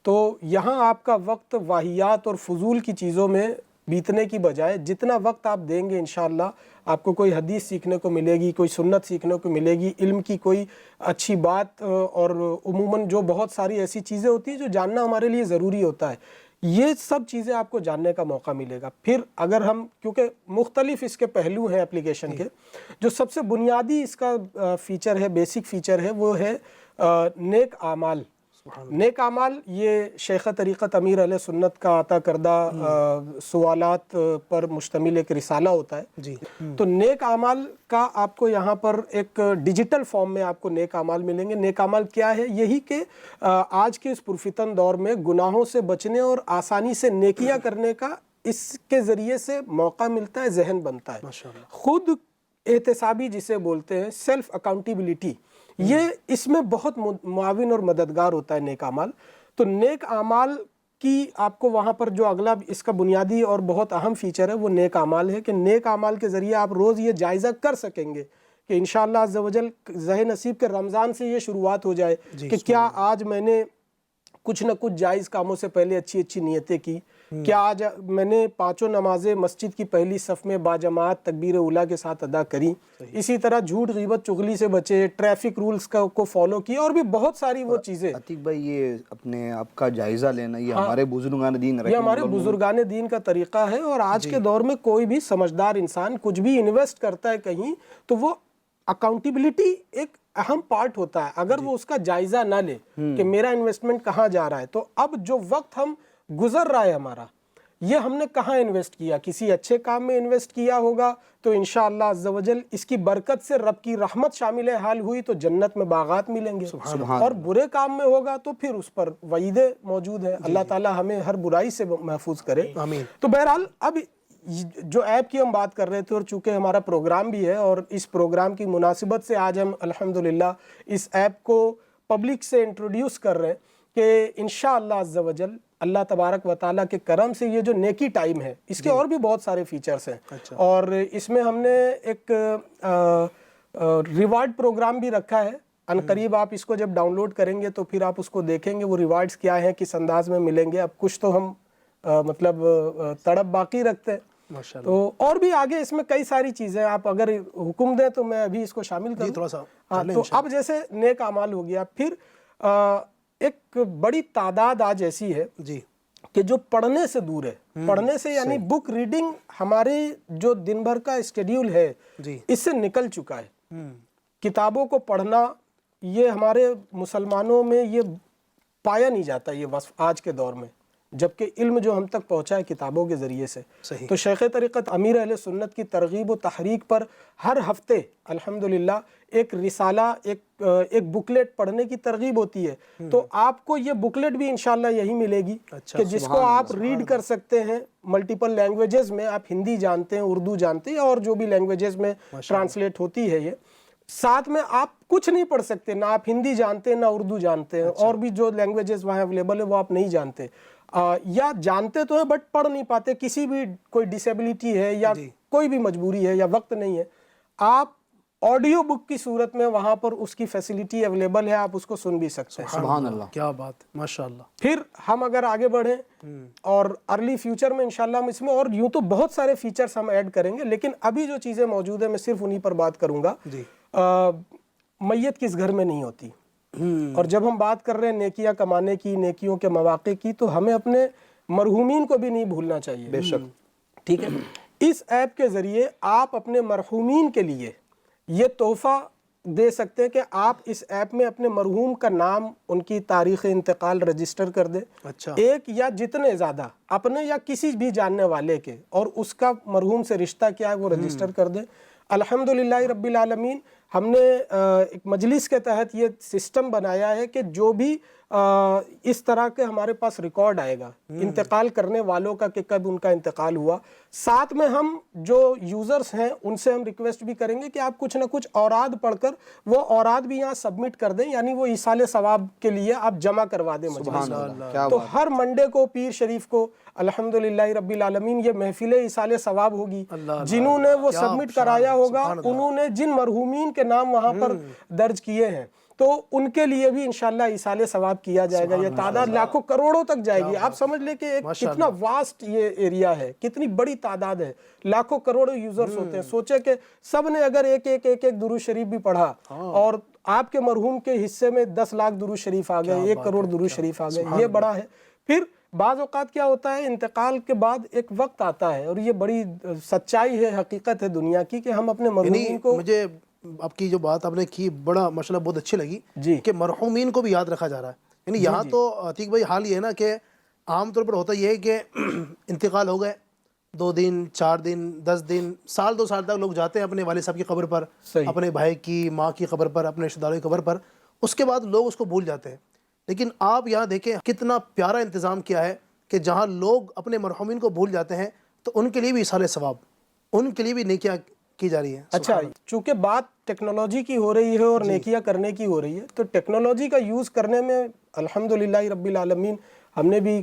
تو یہاں آپ کا وقت واہیات اور فضول کی چیزوں میں بیتنے کی بجائے جتنا وقت آپ دیں گے انشاءاللہ آپ کو کوئی حدیث سیکھنے کو ملے گی، کوئی سنت سیکھنے کو ملے گی، علم کی کوئی اچھی بات، اور عموماً جو بہت ساری ایسی چیزیں ہوتی ہیں جو جاننا ہمارے لیے ضروری ہوتا ہے، یہ سب چیزیں آپ کو جاننے کا موقع ملے گا۔ پھر اگر ہم، کیونکہ مختلف اس کے پہلو ہیں اپلیکیشن کے، جو سب سے بنیادی اس کا فیچر ہے، بیسک فیچر ہے، وہ ہے نیک اعمال، نیک اعمال یہ شیخ طریقت امیر اہل سنت کا عطا کردہ سوالات پر مشتمل ایک رسالہ ہوتا ہے جی تو نیک اعمال کا آپ کو یہاں پر ایک ڈیجیٹل فارم میں آپ کو نیک اعمال ملیں گے. نیک اعمال کیا ہے؟ یہی کہ آج کے اس پرفتن دور میں گناہوں سے بچنے اور آسانی سے نیکیاں کرنے کا اس کے ذریعے سے موقع ملتا ہے, ذہن بنتا ہے. خود احتسابی جسے بولتے ہیں, سیلف اکاؤنٹیبلٹی, یہ اس میں بہت معاون اور مددگار ہوتا ہے نیک اعمال. تو نیک اعمال کی آپ کو وہاں پر جو اگلا اس کا بنیادی اور بہت اہم فیچر ہے وہ نیک اعمال ہے کہ نیک اعمال کے ذریعے آپ روز یہ جائزہ کر سکیں گے کہ انشاءاللہ عز و جل ذہ نصیب کے رمضان سے یہ شروعات ہو جائے کہ کیا آج میں نے کچھ نہ کچھ جائز کاموں سے پہلے اچھی اچھی نیتیں کی, کیا آج میں نے 5 نمازیں مسجد کی پہلی صف میں باجماعت تکبیر اولیٰ کے ساتھ ادا کری, اسی طرح جھوٹ غیبت چغلی سے بچے, ٹریفک رولز کو فالو کیا, اور بھی بہت ساری وہ چیزیں. عتیق بھائی یہ اپنے آپ کا جائزہ لینا یہ ہمارے بزرگان دین یہ ہمارے بزرگان دین کا طریقہ ہے. اور آج کے دور میں کوئی بھی سمجھدار انسان کچھ بھی انویسٹ کرتا ہے کہیں تو وہ اکاؤنٹیبلٹی ایک اہم پارٹ ہوتا ہے. اگر وہ اس کا جائزہ نہ لے کہ میرا انویسٹمنٹ کہاں جا رہا ہے, تو اب جو وقت ہم گزر رہا ہے ہمارا, یہ ہم نے کہاں انویسٹ کیا؟ کسی اچھے کام میں انویسٹ کیا ہوگا تو انشاءاللہ عز و جل اس کی برکت سے رب کی رحمت شامل حال ہوئی تو جنت میں باغات ملیں گے, اور برے کام میں ہوگا تو پھر اس پر وعیدیں موجود ہیں. اللہ تعالی ہمیں ہر برائی سے محفوظ کرے. تو بہرحال اب جو ایپ کی ہم بات کر رہے تھے, اور چونکہ ہمارا پروگرام بھی ہے اور اس پروگرام کی مناسبت سے آج ہم الحمدللہ اس ایپ کو پبلک سے انٹروڈیوس کر رہے ہیں کہ انشاءاللہ عز و جل اللہ تبارک و تعالیٰ کے کرم سے یہ جو نیکی ٹائم ہے اس کے اور بھی بہت سارے فیچرز ہیں. اور اس میں ہم نے ایک ریوارڈ پروگرام بھی رکھا ہے. عنقریب آپ اس کو جب ڈاؤن لوڈ کریں گے تو پھر آپ اس کو دیکھیں گے وہ ریوارڈز کیا ہیں, کس انداز میں ملیں گے. اب کچھ تو ہم مطلب تڑپ باقی رکھتے ہیں, تو اور بھی آگے اس میں کئی ساری چیزیں آپ اگر حکم دیں تو میں ابھی اس کو شامل کروں تھوڑا سا. تو اب جیسے نیک اعمال ہو گیا, پھر ایک بڑی تعداد آج ایسی ہے جی کہ جو پڑھنے سے دور ہے. پڑھنے سے یعنی بک ریڈنگ ہمارے جو دن بھر کا اسکیڈیول ہے اس سے نکل چکا ہے. کتابوں کو پڑھنا یہ ہمارے مسلمانوں میں یہ پایا نہیں جاتا یہ وصف آج کے دور میں, جبکہ علم جو ہم تک پہنچا ہے کتابوں کے ذریعے سے. تو شیخ طریقت امیر اہل سنت کی ترغیب و تحریک پر ہر ہفتے الحمدللہ ایک رسالہ ایک بکلیٹ پڑھنے کی ترغیب ہوتی ہے. تو آپ کو یہ بکلیٹ بھی انشاءاللہ یہی ملے گی کہ جس کو آپ ریڈ کر سکتے ہیں ملٹیپل لینگویجز میں. آپ ہندی جانتے ہیں, اردو جانتے ہیں, اور جو بھی لینگویجز میں ٹرانسلیٹ ہوتی ہے. یہ ساتھ میں آپ کچھ نہیں پڑھ سکتے, نہ آپ ہندی جانتے ہیں نہ اردو جانتے ہیں, اور بھی جو لینگویجز وہاں اویلیبل ہے وہ آپ نہیں جانتے, یا جانتے تو ہیں بٹ پڑھ نہیں پاتے, کسی بھی کوئی ڈسیبلٹی ہے یا کوئی بھی مجبوری ہے یا وقت نہیں ہے. آپ آڈیو بک کی صورت میں وہاں پر اس کی فیسلٹی اویلیبل ہے, آپ اس کو سن بھی سکتے ہیں. سبحان اللہ, کیا بات, ماشاءاللہ. پھر ہم اگر آگے بڑھیں اور ارلی فیوچر میں انشاءاللہ ہم اس میں اور یوں تو بہت سارے فیچرز ہم ایڈ کریں گے, لیکن ابھی جو چیزیں موجود ہیں میں صرف انہی پر بات کروں گا. میت کس گھر میں نہیں ہوتی, اور جب ہم بات کر رہے ہیں نیکیاں کمانے کی, نیکیوں کے مواقع کی, تو ہمیں اپنے مرحومین کو بھی نہیں بھولنا چاہیے. بے شک. ٹھیک ہے, اس ایپ کے ذریعے آپ اپنے مرحومین کے لیے یہ تحفہ دے سکتے ہیں کہ آپ اس ایپ میں اپنے مرحوم کا نام, ان کی تاریخ انتقال رجسٹر کر دیں. ایک یا جتنے زیادہ اپنے یا کسی بھی جاننے والے کے, اور اس کا مرحوم سے رشتہ کیا ہے وہ رجسٹر کر دیں. الحمدللہ رب العالمین ہم نے ایک مجلس کے تحت یہ سسٹم بنایا ہے کہ جو بھی اس طرح کے ہمارے پاس ریکارڈ آئے گا انتقال کرنے والوں کا کہ کب ان کا انتقال ہوا, ساتھ میں ہم جو یوزرز ہیں ان سے ہم ریکویسٹ بھی کریں گے کہ آپ کچھ نہ کچھ اوراد پڑھ کر وہ اوراد بھی یہاں سبمٹ کر دیں, یعنی وہ ایصال ثواب کے لیے آپ جمع کروا دیں مجلس میں. تو ہر منڈے کو پیر شریف کو الحمدللہ رب العالمین یہ محفل ایصال ثواب ہوگی. جنہوں نے وہ سبمٹ کرایا ہوگا انہوں نے جن مرحومین کے نام وہاں پر درج کیے ہیں تو ان کے لیے بھی انشاءاللہ ایصال ثواب کیا جائے گا. یہ تعداد لاکھوں کروڑوں تک جائے گی. آپ سمجھ لیں کہ ایک کتنا واسٹ یہ ایریا ہے, کتنی بڑی تعداد ہے, لاکھوں کروڑوں یوزرز ہوتے ہیں. سوچے کہ سب نے اگر ایک درود شریف بھی پڑھا اور آپ کے مرحوم کے حصے میں 10 لاکھ درود شریف آ گئے, 1 کروڑ درود شریف آ گئے, یہ بڑا ہے. پھر بعض اوقات کیا ہوتا ہے, انتقال کے بعد ایک وقت آتا ہے, اور یہ بڑی سچائی ہے, حقیقت ہے دنیا کی, کہ ہم اپنے مرحومین کو, مجھے آپ کی جو بات آپ نے کی بڑا ماشاءاللہ بہت اچھی لگی کہ مرحومین کو بھی یاد رکھا جا رہا ہے. یعنی یہاں تو عتیق بھائی حال یہ ہے نا کہ عام طور پر ہوتا یہ ہے کہ انتقال ہو گئے 2 دن 4 دن 10 دن سال 2 سال تک لوگ جاتے ہیں اپنے والد صاحب کی قبر پر، اپنے بھائی کی ماں کی قبر پر، اپنے رشتہ داروں کی قبر پر، اس کے بعد لوگ اس کو بھول جاتے ہیں. لیکن آپ یہاں دیکھیں کتنا پیارا انتظام کیا ہے کہ جہاں لوگ اپنے مرحومین کو بھول جاتے ہیں تو ان کے لیے بھی ایصال ثواب، ان کے لیے بھی نیکیاں کی جا رہی ہیں. اچھا، چونکہ بات ٹیکنالوجی کی ہو رہی ہے اور نیکیاں کرنے کی ہو رہی ہے، تو ٹیکنالوجی کا یوز کرنے میں الحمدللہ رب العالمین ہم نے بھی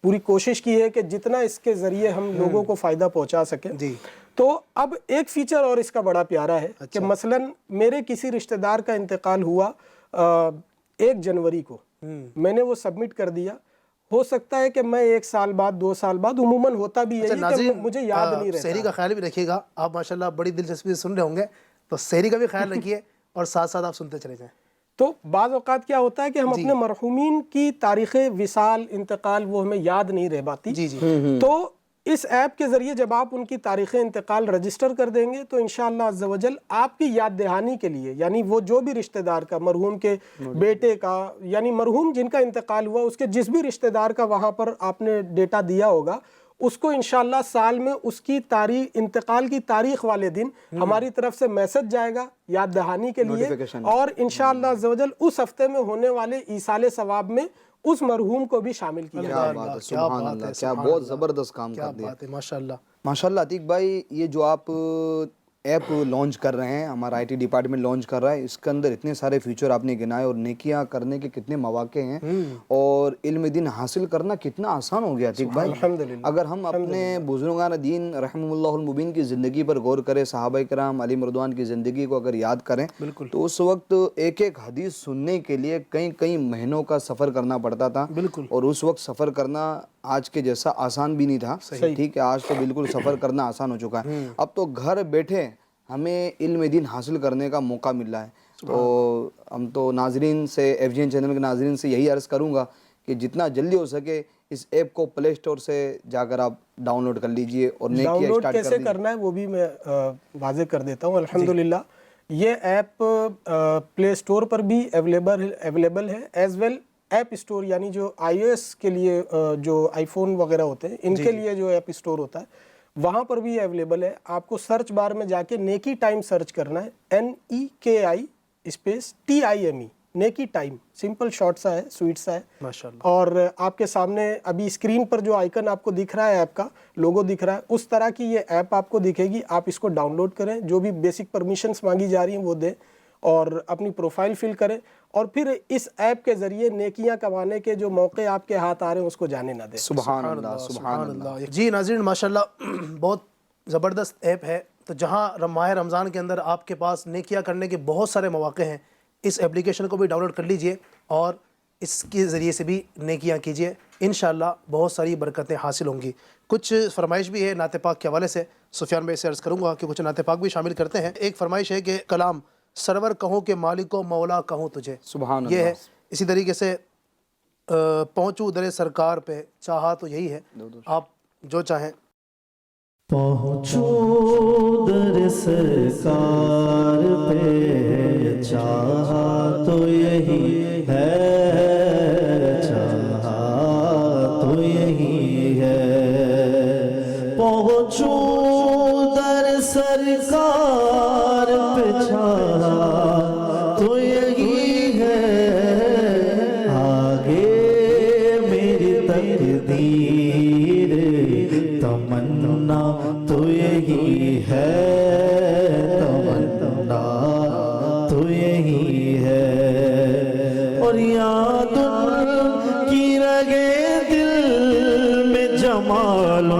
پوری کوشش کی ہے کہ جتنا اس کے ذریعے ہم لوگوں کو فائدہ پہنچا سکیں. جی. تو اب ایک فیچر اور اس کا بڑا پیارا ہے کہ مثلا میرے کسی رشتہ دار کا انتقال ہوا 1 جنوری کو، میں نے وہ سبمٹ کر دیا. ہو سکتا ہے کہ میں 1 سال بعد 2 سال بعد، عموماً ہوتا بھی ہے کہ مجھے یاد نہیں رہتا. سحری کا خیال بھی رکھیے گا آپ، ماشاءاللہ بڑی دلچسپی سے سن رہے ہوں گے، تو سحری کا بھی خیال رکھیے اور ساتھ ساتھ آپ سنتے چلے جائیں. تو بعض اوقات کیا ہوتا ہے کہ ہم اپنے مرحومین کی تاریخ وصال انتقال وہ ہمیں یاد نہیں رہ پاتی. تو اس ایپ کے ذریعے جب آپ ان کی تاریخ انتقال رجسٹر کر دیں گے تو انشاءاللہ عز و جل آپ کی یاد دہانی کے لیے، یعنی وہ جو بھی رشتہ دار کا، مرحوم کے بیٹے کا، یعنی مرحوم جن کا انتقال ہوا اس کے جس بھی رشتہ دار کا وہاں پر آپ نے ڈیٹا دیا ہوگا، اس کو انشاءاللہ سال میں اس کی تاریخ، انتقال کی تاریخ والے دن ہماری طرف سے میسج جائے گا یاد دہانی کے لیے، اور انشاءاللہ عز و جل اس ہفتے میں ہونے والے ایصال ثواب میں اس مرحوم کو بھی شامل کیا جائے گا. کیا بات ہے، سبحان اللہ، کیا بہت زبردست کام کر دیا. ماشاءاللہ ماشاءاللہ عتیق بھائی، یہ جو آپ ایپ لانچ کر رہے ہیں، ہمارا آئی ٹی ڈپارٹمنٹ لانچ کر رہا ہے، اس کے اندر اتنے سارے فیچر آپ نے گنائے اور نیکیاں کرنے کے کتنے مواقع ہیں، اور علم دین حاصل کرنا کتنا آسان ہو گیا عتیق بھائی. اگر ہم اپنے بزرگان دین رحمہ اللہ المبین کی زندگی پر غور کریں، صحابہ کرام علیہ رضوان کی زندگی کو اگر یاد کریں تو اس وقت ایک ایک حدیث سننے کے لیے کئی مہینوں کا سفر کرنا پڑتا تھا. اور اس وقت سفر کرنا آج کے جیسا آسان بھی نہیں تھا. ٹھیک ہے، آج تو بالکل سفر کرنا آسان ہو چکا ہے. اب تو گھر بیٹھے ہمیں علم دین حاصل کرنے کا موقع مل رہا ہے. تو ہم تو ناظرین سے، FGN چینل کے ناظرین سے یہی عرض کروں گا کہ جتنا جلدی ہو سکے اس ایپ کو پلے اسٹور سے جا کر آپ ڈاؤن لوڈ کر لیجئے اور نیکیاں ڈاؤن لوڈ اسٹارٹ کر کیسے دیجئے. کرنا ہے وہ بھی میں واضح کر دیتا ہوں. الحمدللہ یہ ایپ پلے اسٹور پر بھی اویلیبل ہے، ایز ویل ایپ اسٹور، یعنی جو iOS کے لیے، جو آئی فون وغیرہ ہوتے ہیں ان کے لیے جو ایپ اسٹور ہوتا ہے وہاں پر بھی اویلیبل ہے. آپ کو سرچ بار میں جا کے نیکی ٹائم سرچ کرنا ہے، NEKI اسپیس TIME، نیکی ٹائم، سمپل شارٹ سا ہے، سویٹ سا ہے ماشاءاللہ. اور آپ کے سامنے ابھی اسکرین پر جو آئیکن آپ کو دکھ رہا ہے، ایپ کا لوگو دکھ رہا ہے، اس طرح کی یہ ایپ آپ کو دکھے گی. آپ اس کو ڈاؤن لوڈ کریں، جو بھی بیسک پرمیشنز مانگی جا رہی ہیں وہ دیں اور اپنی پروفائل فل کریں، اور پھر اس ایپ کے ذریعے نیکیاں کمانے کے جو موقع آپ کے ہاتھ آ رہے ہیں اس کو جانے نہ دیں. سبحان اللہ، سبحان اللہ. جی ناظرین، ماشاءاللہ بہت زبردست ایپ ہے. تو جہاں ماہ رمضان کے اندر آپ کے پاس نیکیاں کرنے کے بہت سارے مواقع ہیں، اس اپلیکیشن کو بھی ڈاؤن لوڈ کر لیجئے اور اس کے ذریعے سے بھی نیکیاں کیجئے. انشاءاللہ بہت ساری برکتیں حاصل ہوں گی. کچھ فرمائش بھی ہے نعت پاک کے حوالے سے، سفیان بھائی سے عرض کروں گا کہ کچھ نعت پاک بھی شامل کرتے ہیں. ایک فرمائش ہے کہ کلام سرور کہوں کہ مالک و مولا کہوں تجھے، سبحان اللہ. یہ ہے. اسی طریقے سے پہنچوں در سرکار پہ، چاہا تو یہی ہے، آپ جو چاہیں. پہنچوں در سرکار پہ، چاہا تو یہی ہے، چاہا تو یہی ہے. پہنچوں در سرکار پہ، چاہا تو یہی ہے. آگے میری تقدیر، تمنا تو یہی ہے، تمنا تو یہی ہے. اور یاد کی رگے دل میں جمال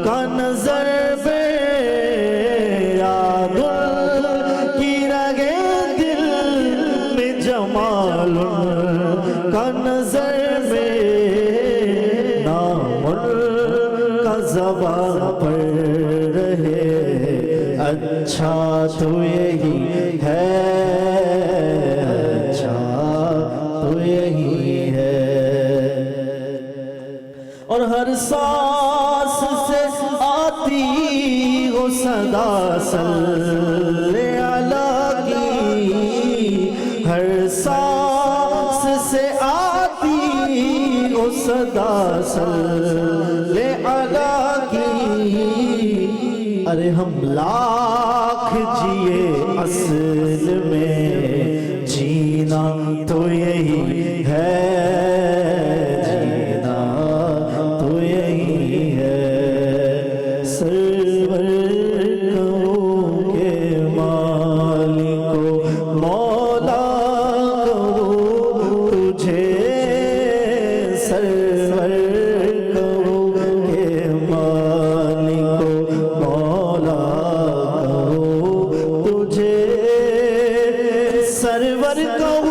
کا نظر بے، یاد کی رگے دل میں جمال کا نظر میں، نام کا زبان پر رہے، اچھا تو یہی ہے، اچھا تو یہی ہے. اور ہر سانس سے آتی وہ صدا صلی علیہ کی، ہر سانس سے وہ صدا صلی علی کی، ارے ہم لاکھ جیے اصل میں جینا تو یہی ہے، جینا تو یہی ہے، سرور کہو کہ مالک مولا کہو تجھے، سرور کہو کہ مالک مولا کہو تجھے، سرور کہو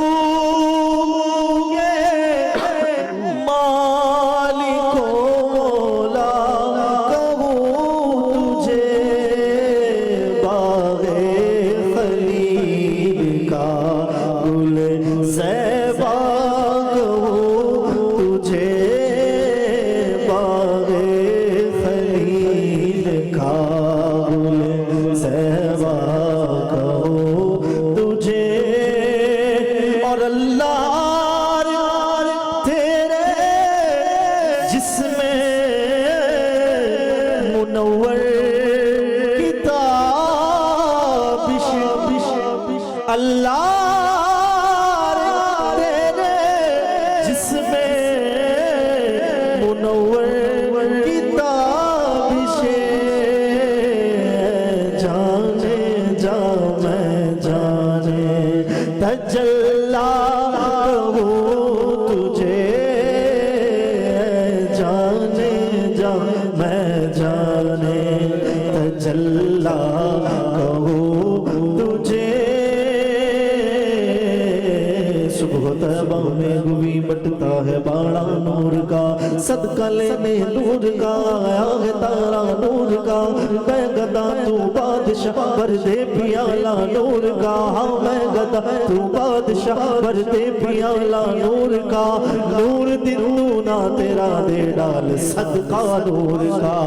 صدقہ لینے نور کا، آیا ہے تارا نور کا، میں گدا تو بادشاہ بردے پیالہ نور کا، ہاں میں گدا تو بادشاہ بردے پیالہ نور کا، نور دن دونا تیرا دے ڈال صدقہ نور کا،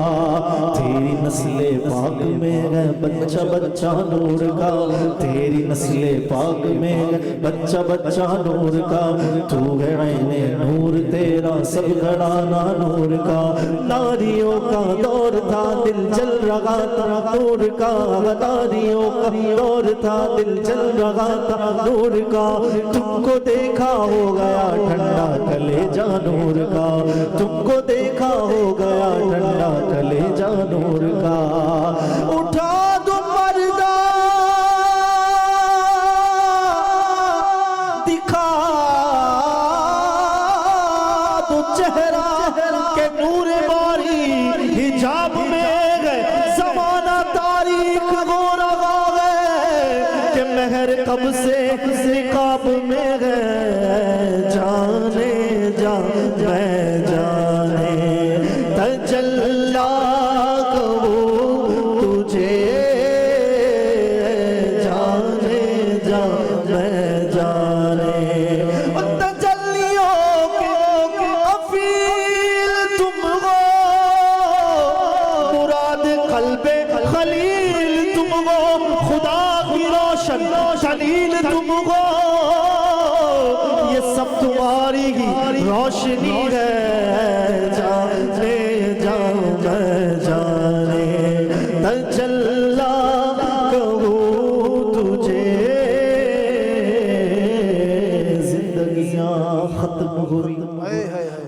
تیری نسل پاک میں ہے بچہ بچہ نور کا، تیری نسل پاک میں ہے بچہ بچہ نور کا، تو ہے عین نور تیرا سب گھرانا نور کا، ناریوں کا دور تھا دل جل رہا تھا نور کا، ناریوں کا دور تھا دل جل رہا تھا نور کا، تم کو دیکھا ہو گیا ٹھنڈا کلیجہ نور کا، تم کو دیکھا ہو گیا ٹھنڈا کلیجہ نور کا، اٹھا دو پردہ دکھا دو چہرہ کہ نور باری حجاب میں گئے، زمانہ تاریخ ہو رہا ہے کہ مہر کب سے نقاب میں گئے، جانے جا میں جانے تجلا کہو تجھے، جانے جا میں جانے تجلیوں کے افیل تم ہو، مراد قلب خلیل تم ہو، خدا کی روشن خلیل تم ہو، یہ سب تمہاری ہی روشنی ہے، جانے جا میں جانے تجلا کہو تجھے، زندگیاں ختم ہوئی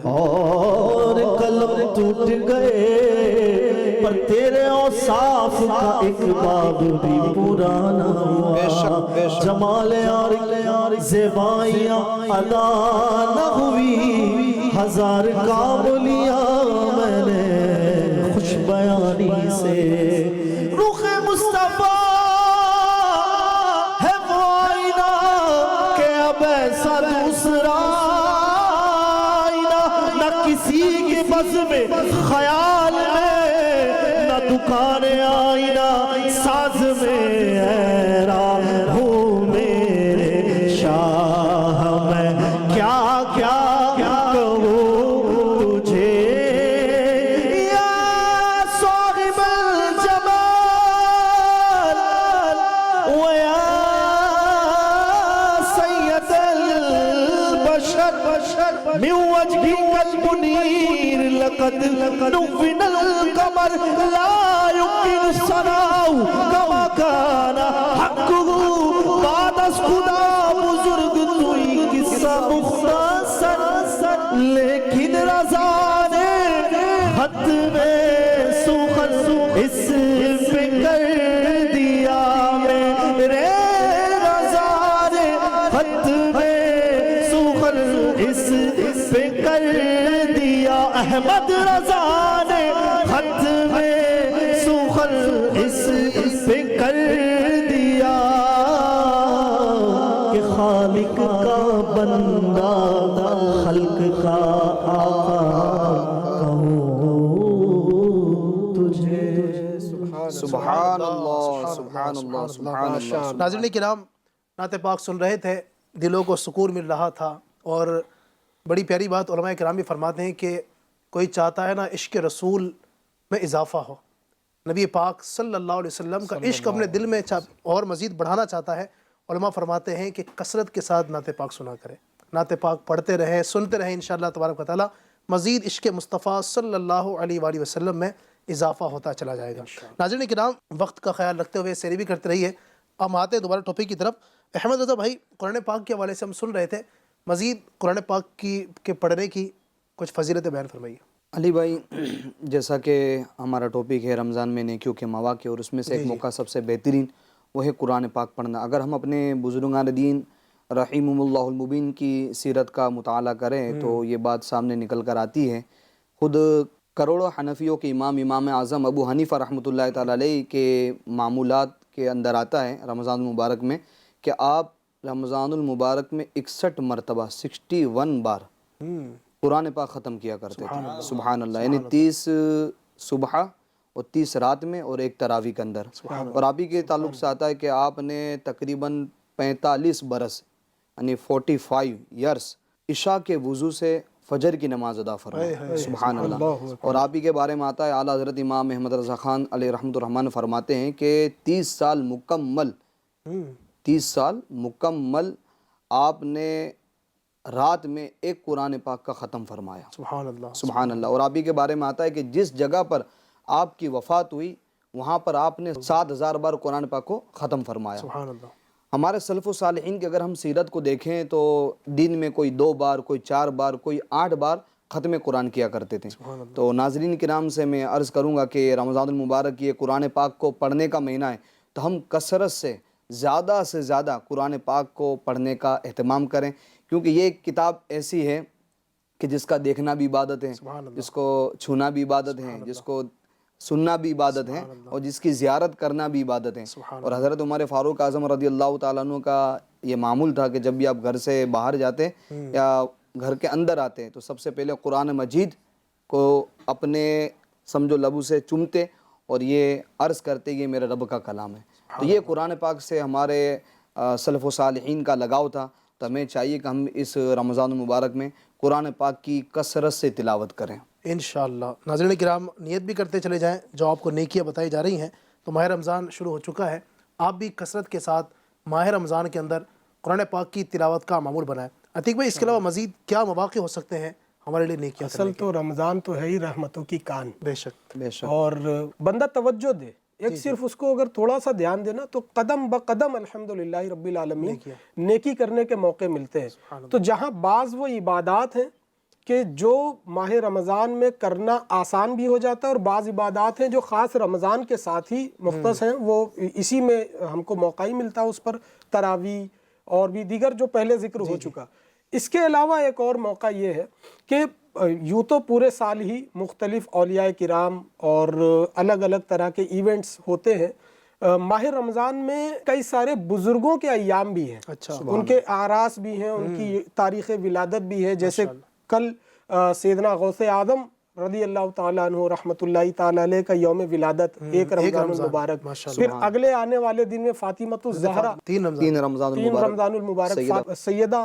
اور قلم ٹوٹ گئے، پر تیرے اوصاف کا ایک باب بھی پرانا ہوا، جمال اور زیبائیاں ادا نہ ہوئی، ہزار کام لیا میں نے خوش بیانی سے، رخ مصطفیٰ ہے وہ آئینہ کہ اب ایسا دوسرا آئینہ نہ کسی کے بز میں خیال میں، نہ دکان آئینہ ساز میں، حیران ہوں میرے شاہ میں کیا کیا کہوں تجھے، یا صاحب الجمال ویا سید البشر، من وجهك المنير لقد نوّن القمر لا يمكن الصناع كما كان حقه بعد از خدا بزرگ توئی قصہ مختصر لیکن رضا نے خط میں سخن اس پہ کر دیا میرے رضا نے خط میں سخن اس پہ کر دیا احمد رضا نے خط میں سخن اس پہ کر دیا کہ خالق کا بندہ خلق کا آقا کہوں تجھے سبحان اللہ سبحان اللہ سبحان اللہ. ناظرین کرام، نعت پاک سن رہے تھے، دلوں کو سکون مل رہا تھا، اور بڑی پیاری بات علماء کرام بھی فرماتے ہیں کہ کوئی چاہتا ہے نا عشق رسول میں اضافہ ہو، نبی پاک صلی اللہ علیہ وسلم کا عشق اپنے دل میں اور مزید بڑھانا چاہتا ہے، علماء فرماتے ہیں کہ کثرت کے ساتھ نعت پاک سنا کرے، نعت پاک پڑھتے رہیں، سنتے رہیں، انشاءاللہ تبارک و تعالیٰ مزید عشق مصطفیٰ صلی اللہ علیہ وآلہ وسلم میں اضافہ ہوتا چلا جائے گا. ناظرین کرام، وقت کا خیال رکھتے ہوئے سیری بھی کرتے رہیے. اب آتے ہیں دوبارہ ٹاپک کی طرف. احمد رضا بھائی، قرآن پاک کے حوالے سے ہم سن رہے تھے، مزید قرآن پاک کے پڑھنے کی کچھ فضیلتیں بیان فرمائیے. علی بھائی، جیسا کہ ہمارا ٹاپک ہے رمضان میں نیکیوں کے مواقع، اور اس میں سے ایک موقع سب سے بہترین وہ ہے قرآن پاک پڑھنا. اگر ہم اپنے بزرگان دین رحمہم اللہ المبین کی سیرت کا مطالعہ کریں تو یہ بات سامنے نکل کر آتی ہے. خود کروڑوں حنفیوں کے امام اعظم ابو حنیفہ رحمۃ اللہ تعالیٰ علیہ کے معمولات کے اندر آتا ہے رمضان المبارک میں کہ آپ رمضان المبارک میں 61 مرتبہ 61 بار قرآن پاک ختم کیا کرتے تھے. سبحان اللہ. یعنی 30 صبح اور 30 رات میں اور ایک تراویح کے اندر. اور آپ ہی کے تعلق سے آتا ہے کہ آپ نے تقریباً 45 برس یعنی 45 ایئرس عشاء کے وضو سے فجر کی نماز ادا فرمائی. سبحان اللہ. اور آپ ہی کے بارے میں آتا ہے اعلیٰ حضرت امام احمد رضا خان علیہ رحمۃ الرحمن فرماتے ہیں کہ 30 سال مکمل آپ نے رات میں ایک قرآن پاک کا ختم فرمایا. سبحان اللہ. سبحان اللہ. اور آپ ہی کے بارے میں آتا ہے کہ جس جگہ پر آپ کی وفات ہوئی وہاں پر آپ نے 7000 بار قرآن پاک کو ختم فرمایا. سبحان اللہ. ہمارے سلف و صالحین کی اگر ہم سیرت کو دیکھیں تو دن میں کوئی 2 بار، کوئی 4 بار، کوئی 8 بار ختم قرآن کیا کرتے تھے. تو ناظرین کرام سے میں عرض کروں گا کہ رمضان المبارک یہ قرآن پاک کو پڑھنے کا مہینہ ہے، تو ہم کثرت سے زیادہ قرآن پاک کو پڑھنے کا اہتمام کریں، کیونکہ یہ ایک کتاب ایسی ہے کہ جس کا دیکھنا بھی عبادت ہے، جس کو چھونا بھی عبادت ہے، جس کو سننا بھی عبادت ہے، اور جس کی زیارت کرنا بھی عبادت ہے. اور حضرت عمر فاروق اعظم رضی اللہ تعالیٰ عنہ کا یہ معمول تھا کہ جب بھی آپ گھر سے باہر جاتے یا گھر کے اندر آتے تو سب سے پہلے قرآن مجید کو اپنے سمجھو لبوں سے چومتے اور یہ عرض کرتے یہ میرے رب کا کلام ہے. تو یہ قرآن پاک سے ہمارے سلف و صالحین کا لگاؤ تھا. تو ہمیں چاہیے کہ ہم اس رمضان المبارک میں قرآن پاک کی کثرت سے تلاوت کریں انشاءاللہ. ناظرین کرام، نیت بھی کرتے چلے جائیں. جو آپ کو نیکیاں بتائی جا رہی ہیں، تو ماہ رمضان شروع ہو چکا ہے، آپ بھی کثرت کے ساتھ ماہ رمضان کے اندر قرآن پاک کی تلاوت کا معمول بنائیں. عتیق بھائی، اس کے علاوہ مزید کیا مواقع ہو سکتے ہیں ہمارے لیے نیکیاں کرنے اصل تو رمضان تو ہے ہی رحمتوں کی کان. بے شک. اور بندہ توجہ دے، ایک صرف اس کو اگر تھوڑا سا دھیان دینا تو قدم بقدم الحمدللہ رب العالمین نیکی کرنے کے موقع ملتے ہیں. تو جہاں بعض وہ عبادات ہیں کہ جو ماہ رمضان میں کرنا آسان بھی ہو جاتا ہے، اور بعض عبادات ہیں جو خاص رمضان کے ساتھ ہی مختص ہیں، وہ اسی میں ہم کو موقع ہی ملتا ہے. اس پر تراویح اور بھی دیگر جو پہلے ذکر ہو چکا. اس کے علاوہ ایک اور موقع یہ ہے کہ یوں تو پورے سال ہی مختلف اولیاء کرام اور الگ الگ طرح کے ایونٹس ہوتے ہیں. ماہ رمضان میں کئی سارے بزرگوں کے ایام بھی ہیں، ان کے اعراس بھی ہیں، ان کی تاریخ ولادت بھی ہے. جیسے کل سیدنا غوث اعظم رضی اللہ تعالیٰ عنہ رحمۃ اللہ تعالیٰ علیہ کا یوم ولادت 1 رمضان المبارک. پھر اگلے آنے والے دن میں فاطمۃ الزہرا 3 رمضان المبارک، سیدہ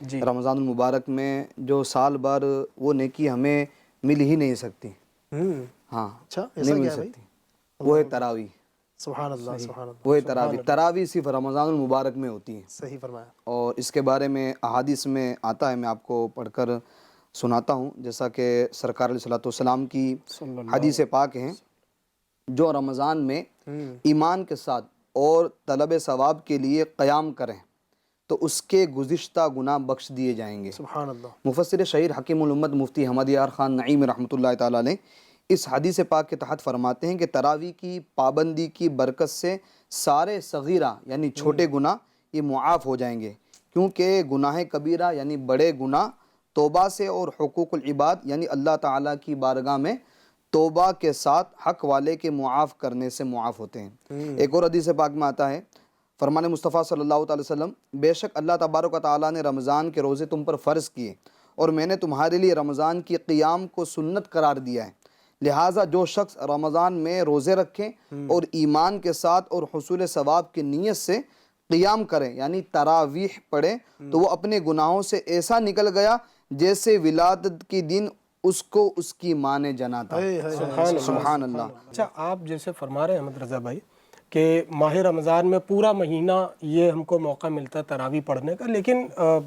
جی۔ رمضان المبارک میں جو سال بھر وہ نیکی ہمیں مل ہی نہیں سکتی. ہاں اچھا ایسا نہیں مل کیا ہے بھائی؟ سکتی. وہ ہے تراویح. سبحان اللہ سبحان اللہ. وہ ہے تراویح. تراویح صرف رمضان المبارک میں ہوتی ہے. صحیح فرمایا. اور اس کے بارے میں احادیث میں آتا ہے, میں آپ کو پڑھ کر سناتا ہوں. جیسا کہ سرکار علیہ الصلوۃ والسلام کی حدیث پاک ہیں, جو رمضان میں ایمان کے ساتھ اور طلب ثواب کے لیے قیام کریں تو اس کے گزشتہ گناہ بخش دیے جائیں گے. سبحان اللہ. مفسر شہیر حکیم الامت مفتی حمد یار خان نعیم رحمۃ اللہ تعالیٰ نے اس حدیث پاک کے تحت فرماتے ہیں کہ تراویح کی پابندی کی برکت سے سارے صغیرہ یعنی چھوٹے گناہ یہ معاف ہو جائیں گے, کیونکہ گناہ کبیرہ یعنی بڑے گناہ توبہ سے اور حقوق العباد یعنی اللہ تعالیٰ کی بارگاہ میں توبہ کے ساتھ حق والے کے معاف کرنے سے معاف ہوتے ہیں. ایک اور حدیث پاک میں آتا ہے, فرمان مصطفیٰ صلی اللہ تعالی وسلم, بے شک اللہ تبارک و تعالیٰ نے رمضان کے روزے تم پر فرض کیے اور میں نے تمہارے لیے رمضان کی قیام کو سنت قرار دیا ہے, لہٰذا جو شخص رمضان میں روزے رکھیں اور ایمان کے ساتھ اور حصول ثواب کی نیت سے قیام کریں یعنی تراویح پڑھیں تو وہ اپنے گناہوں سے ایسا نکل گیا جیسے ولادت کی دن اس کو اس کی ماں نے جنا تھا. سبحان اللہ. اچھا آپ جیسے فرما رہے ہیں احمد رضا بھائی کہ ماہ رمضان میں پورا مہینہ یہ ہم کو موقع ملتا ہے تراویح پڑھنے کا, لیکن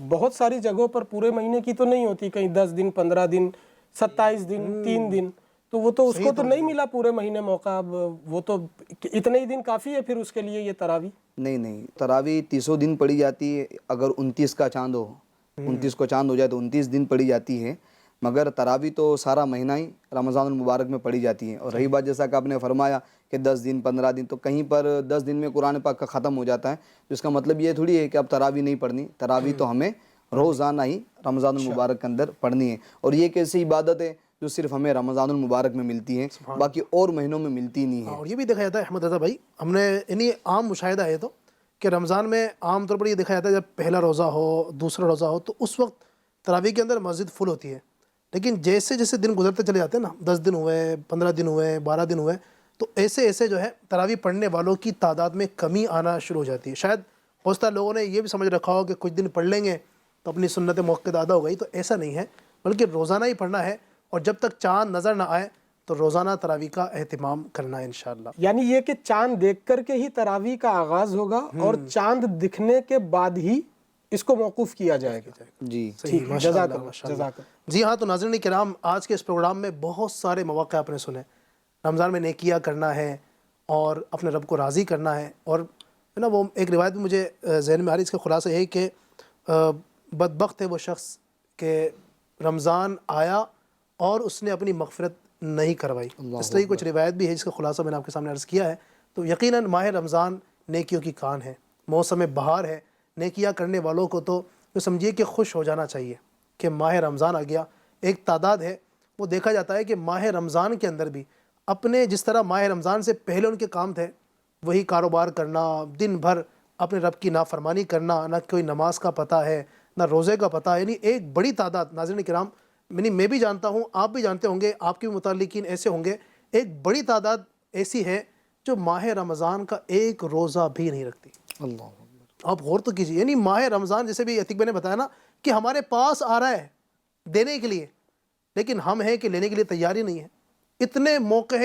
بہت ساری جگہوں پر پورے مہینے کی تو نہیں ہوتی, کہیں 10 دن 15 دن 27 دن 3 دن, تو وہ تو اس کو تو نہیں ملا پورے مہینے موقع. اب وہ تو اتنے ہی دن کافی ہے پھر اس کے لیے یہ تراویح؟ نہیں, تراویح 30 دن پڑھی جاتی ہے. اگر 29 کا چاند ہو, 29 کو چاند ہو جائے تو 29 دن پڑھی جاتی ہے, مگر تراویح تو سارا مہینہ ہی رمضان المبارک میں پڑھی جاتی ہے. اور رہی بات جیسا کہ آپ نے فرمایا کہ 10 دن 15 دن, تو کہیں پر 10 دن میں قرآن پاک کا ختم ہو جاتا ہے, جس کا مطلب یہ تھوڑی ہے کہ اب تراویح نہیں پڑھنی. تراویح تو ہمیں روزانہ ہی رمضان المبارک کے اندر پڑھنی ہے, اور یہ ایک ایسی عبادت ہے جو صرف ہمیں رمضان المبارک میں ملتی ہے, باقی اور مہینوں میں ملتی نہیں ہے. اور یہ بھی دیکھا جاتا ہے احمد رضا بھائی, ہم نے یعنی عام مشاہدہ ہے تو کہ رمضان میں عام طور پر یہ دیکھا جاتا ہے جب پہلا روزہ ہو دوسرا روزہ ہو تو اس وقت تراویح کے اندر مسجد فل ہوتی ہے, لیکن جیسے جیسے دن گزرتے چلے جاتے ہیں نا, 10 دن ہوئے 15 دن ہوئے 12 دن ہوئے, تو ایسے ایسے جو ہے تراویح پڑھنے والوں کی تعداد میں کمی آنا شروع ہو جاتی ہے. شاید بہت سارے لوگوں نے یہ بھی سمجھ رکھا ہو کہ کچھ دن پڑھ لیں گے تو اپنی سنت موقع ادا ہو گئی, تو ایسا نہیں ہے, بلکہ روزانہ ہی پڑھنا ہے, اور جب تک چاند نظر نہ آئے تو روزانہ تراویح کا اہتمام کرنا ہے انشاءاللہ. یعنی یہ کہ چاند دیکھ کر کے ہی تراویح کا آغاز ہوگا اور چاند دکھنے کے بعد ہی اس کو موقوف کیا جائے گا. جی ٹھیک, جزاک اللہ. جی ہاں, تو ناظرین کرام آج کے اس پروگرام میں بہت سارے مواقع آپ نے سنے. رمضان میں نیکیاں کرنا ہے اور اپنے رب کو راضی کرنا ہے, اور ہے نا وہ ایک روایت بھی مجھے ذہن میں آ رہی, اس کا خلاصہ یہ ہے کہ بدبخت ہے وہ شخص کہ رمضان آیا اور اس نے اپنی مغفرت نہیں کروائی. اس طرح کچھ روایت بھی ہے جس کا خلاصہ میں نے آپ کے سامنے عرض کیا ہے. تو یقیناً ماہ رمضان نیکیوں کی کان ہے, موسم بہار ہے. نیکیاں کرنے والوں کو تو سمجھیے کہ خوش ہو جانا چاہیے کہ ماہ رمضان آ گیا. ایک تعداد ہے وہ دیکھا جاتا ہے کہ ماہ رمضان کے اندر بھی اپنے جس طرح ماہ رمضان سے پہلے ان کے کام تھے, وہی کاروبار کرنا, دن بھر اپنے رب کی نافرمانی کرنا, نہ کوئی نماز کا پتہ ہے نہ روزے کا پتہ ہے. یعنی ایک بڑی تعداد, ناظرین کرام میں بھی جانتا ہوں, آپ بھی جانتے ہوں گے, آپ کے بھی متعلقین ایسے ہوں گے, ایک بڑی تعداد ایسی ہے جو ماہ رمضان کا ایک روزہ بھی نہیں رکھتی. اللہ آپ غور تو کیجیے. یعنی ماہ رمضان جیسے بھی عتیق بھائی نے بتایا نا کہ ہمارے پاس آ رہا ہے دینے کے لیے, لیکن ہم ہیں کہ لینے کے لیے تیاری نہیں ہے. اتنے موقع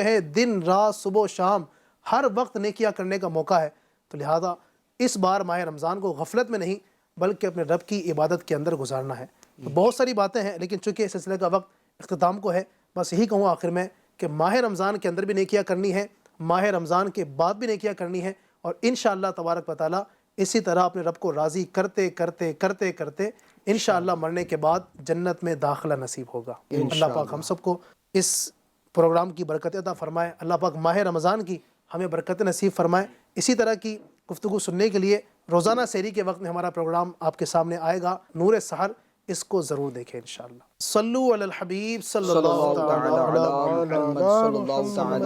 ہے, دن رات صبح و شام ہر وقت نیکیاں کرنے کا موقع ہے. تو لہذا اس بار ماہ رمضان کو غفلت میں نہیں بلکہ اپنے رب کی عبادت کے اندر گزارنا ہے. بہت ساری باتیں ہیں, لیکن چونکہ اس سلسلے کا وقت اختتام کو ہے, بس یہی کہوں آخر میں کہ ماہ رمضان کے اندر بھی نیکیاں کرنی ہے, ماہ رمضان کے بعد بھی نیکیاں کرنی ہے, اور انشاءاللہ تبارک و تعالیٰ اسی طرح اپنے رب کو راضی کرتے کرتے کرتے کرتے انشاءاللہ مرنے کے بعد جنت میں داخلہ نصیب ہوگا. اللہ پاک ہم سب کو اس پروگرام کی برکت عطا فرمائے. اللہ پاک ماہ رمضان کی ہمیں برکت نصیب فرمائے. اسی طرح کی گفتگو سننے کے لیے روزانہ سحری کے وقت میں ہمارا پروگرام آپ کے سامنے آئے گا, نور سحر, اس کو ضرور دیکھیں انشاءاللہ. صلو علی الحبیب صلی اللہ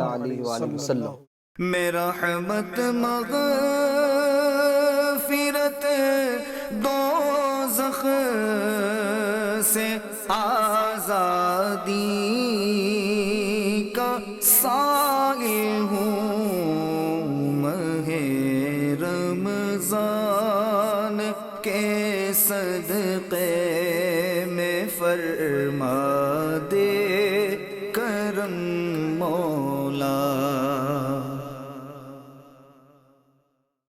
علیہ وآلہ وسلم. میں رحمت مغفرت دوزخ سے آزادی کا سائل ہوں. ماہ رمضان کے صدقے میں فرما دے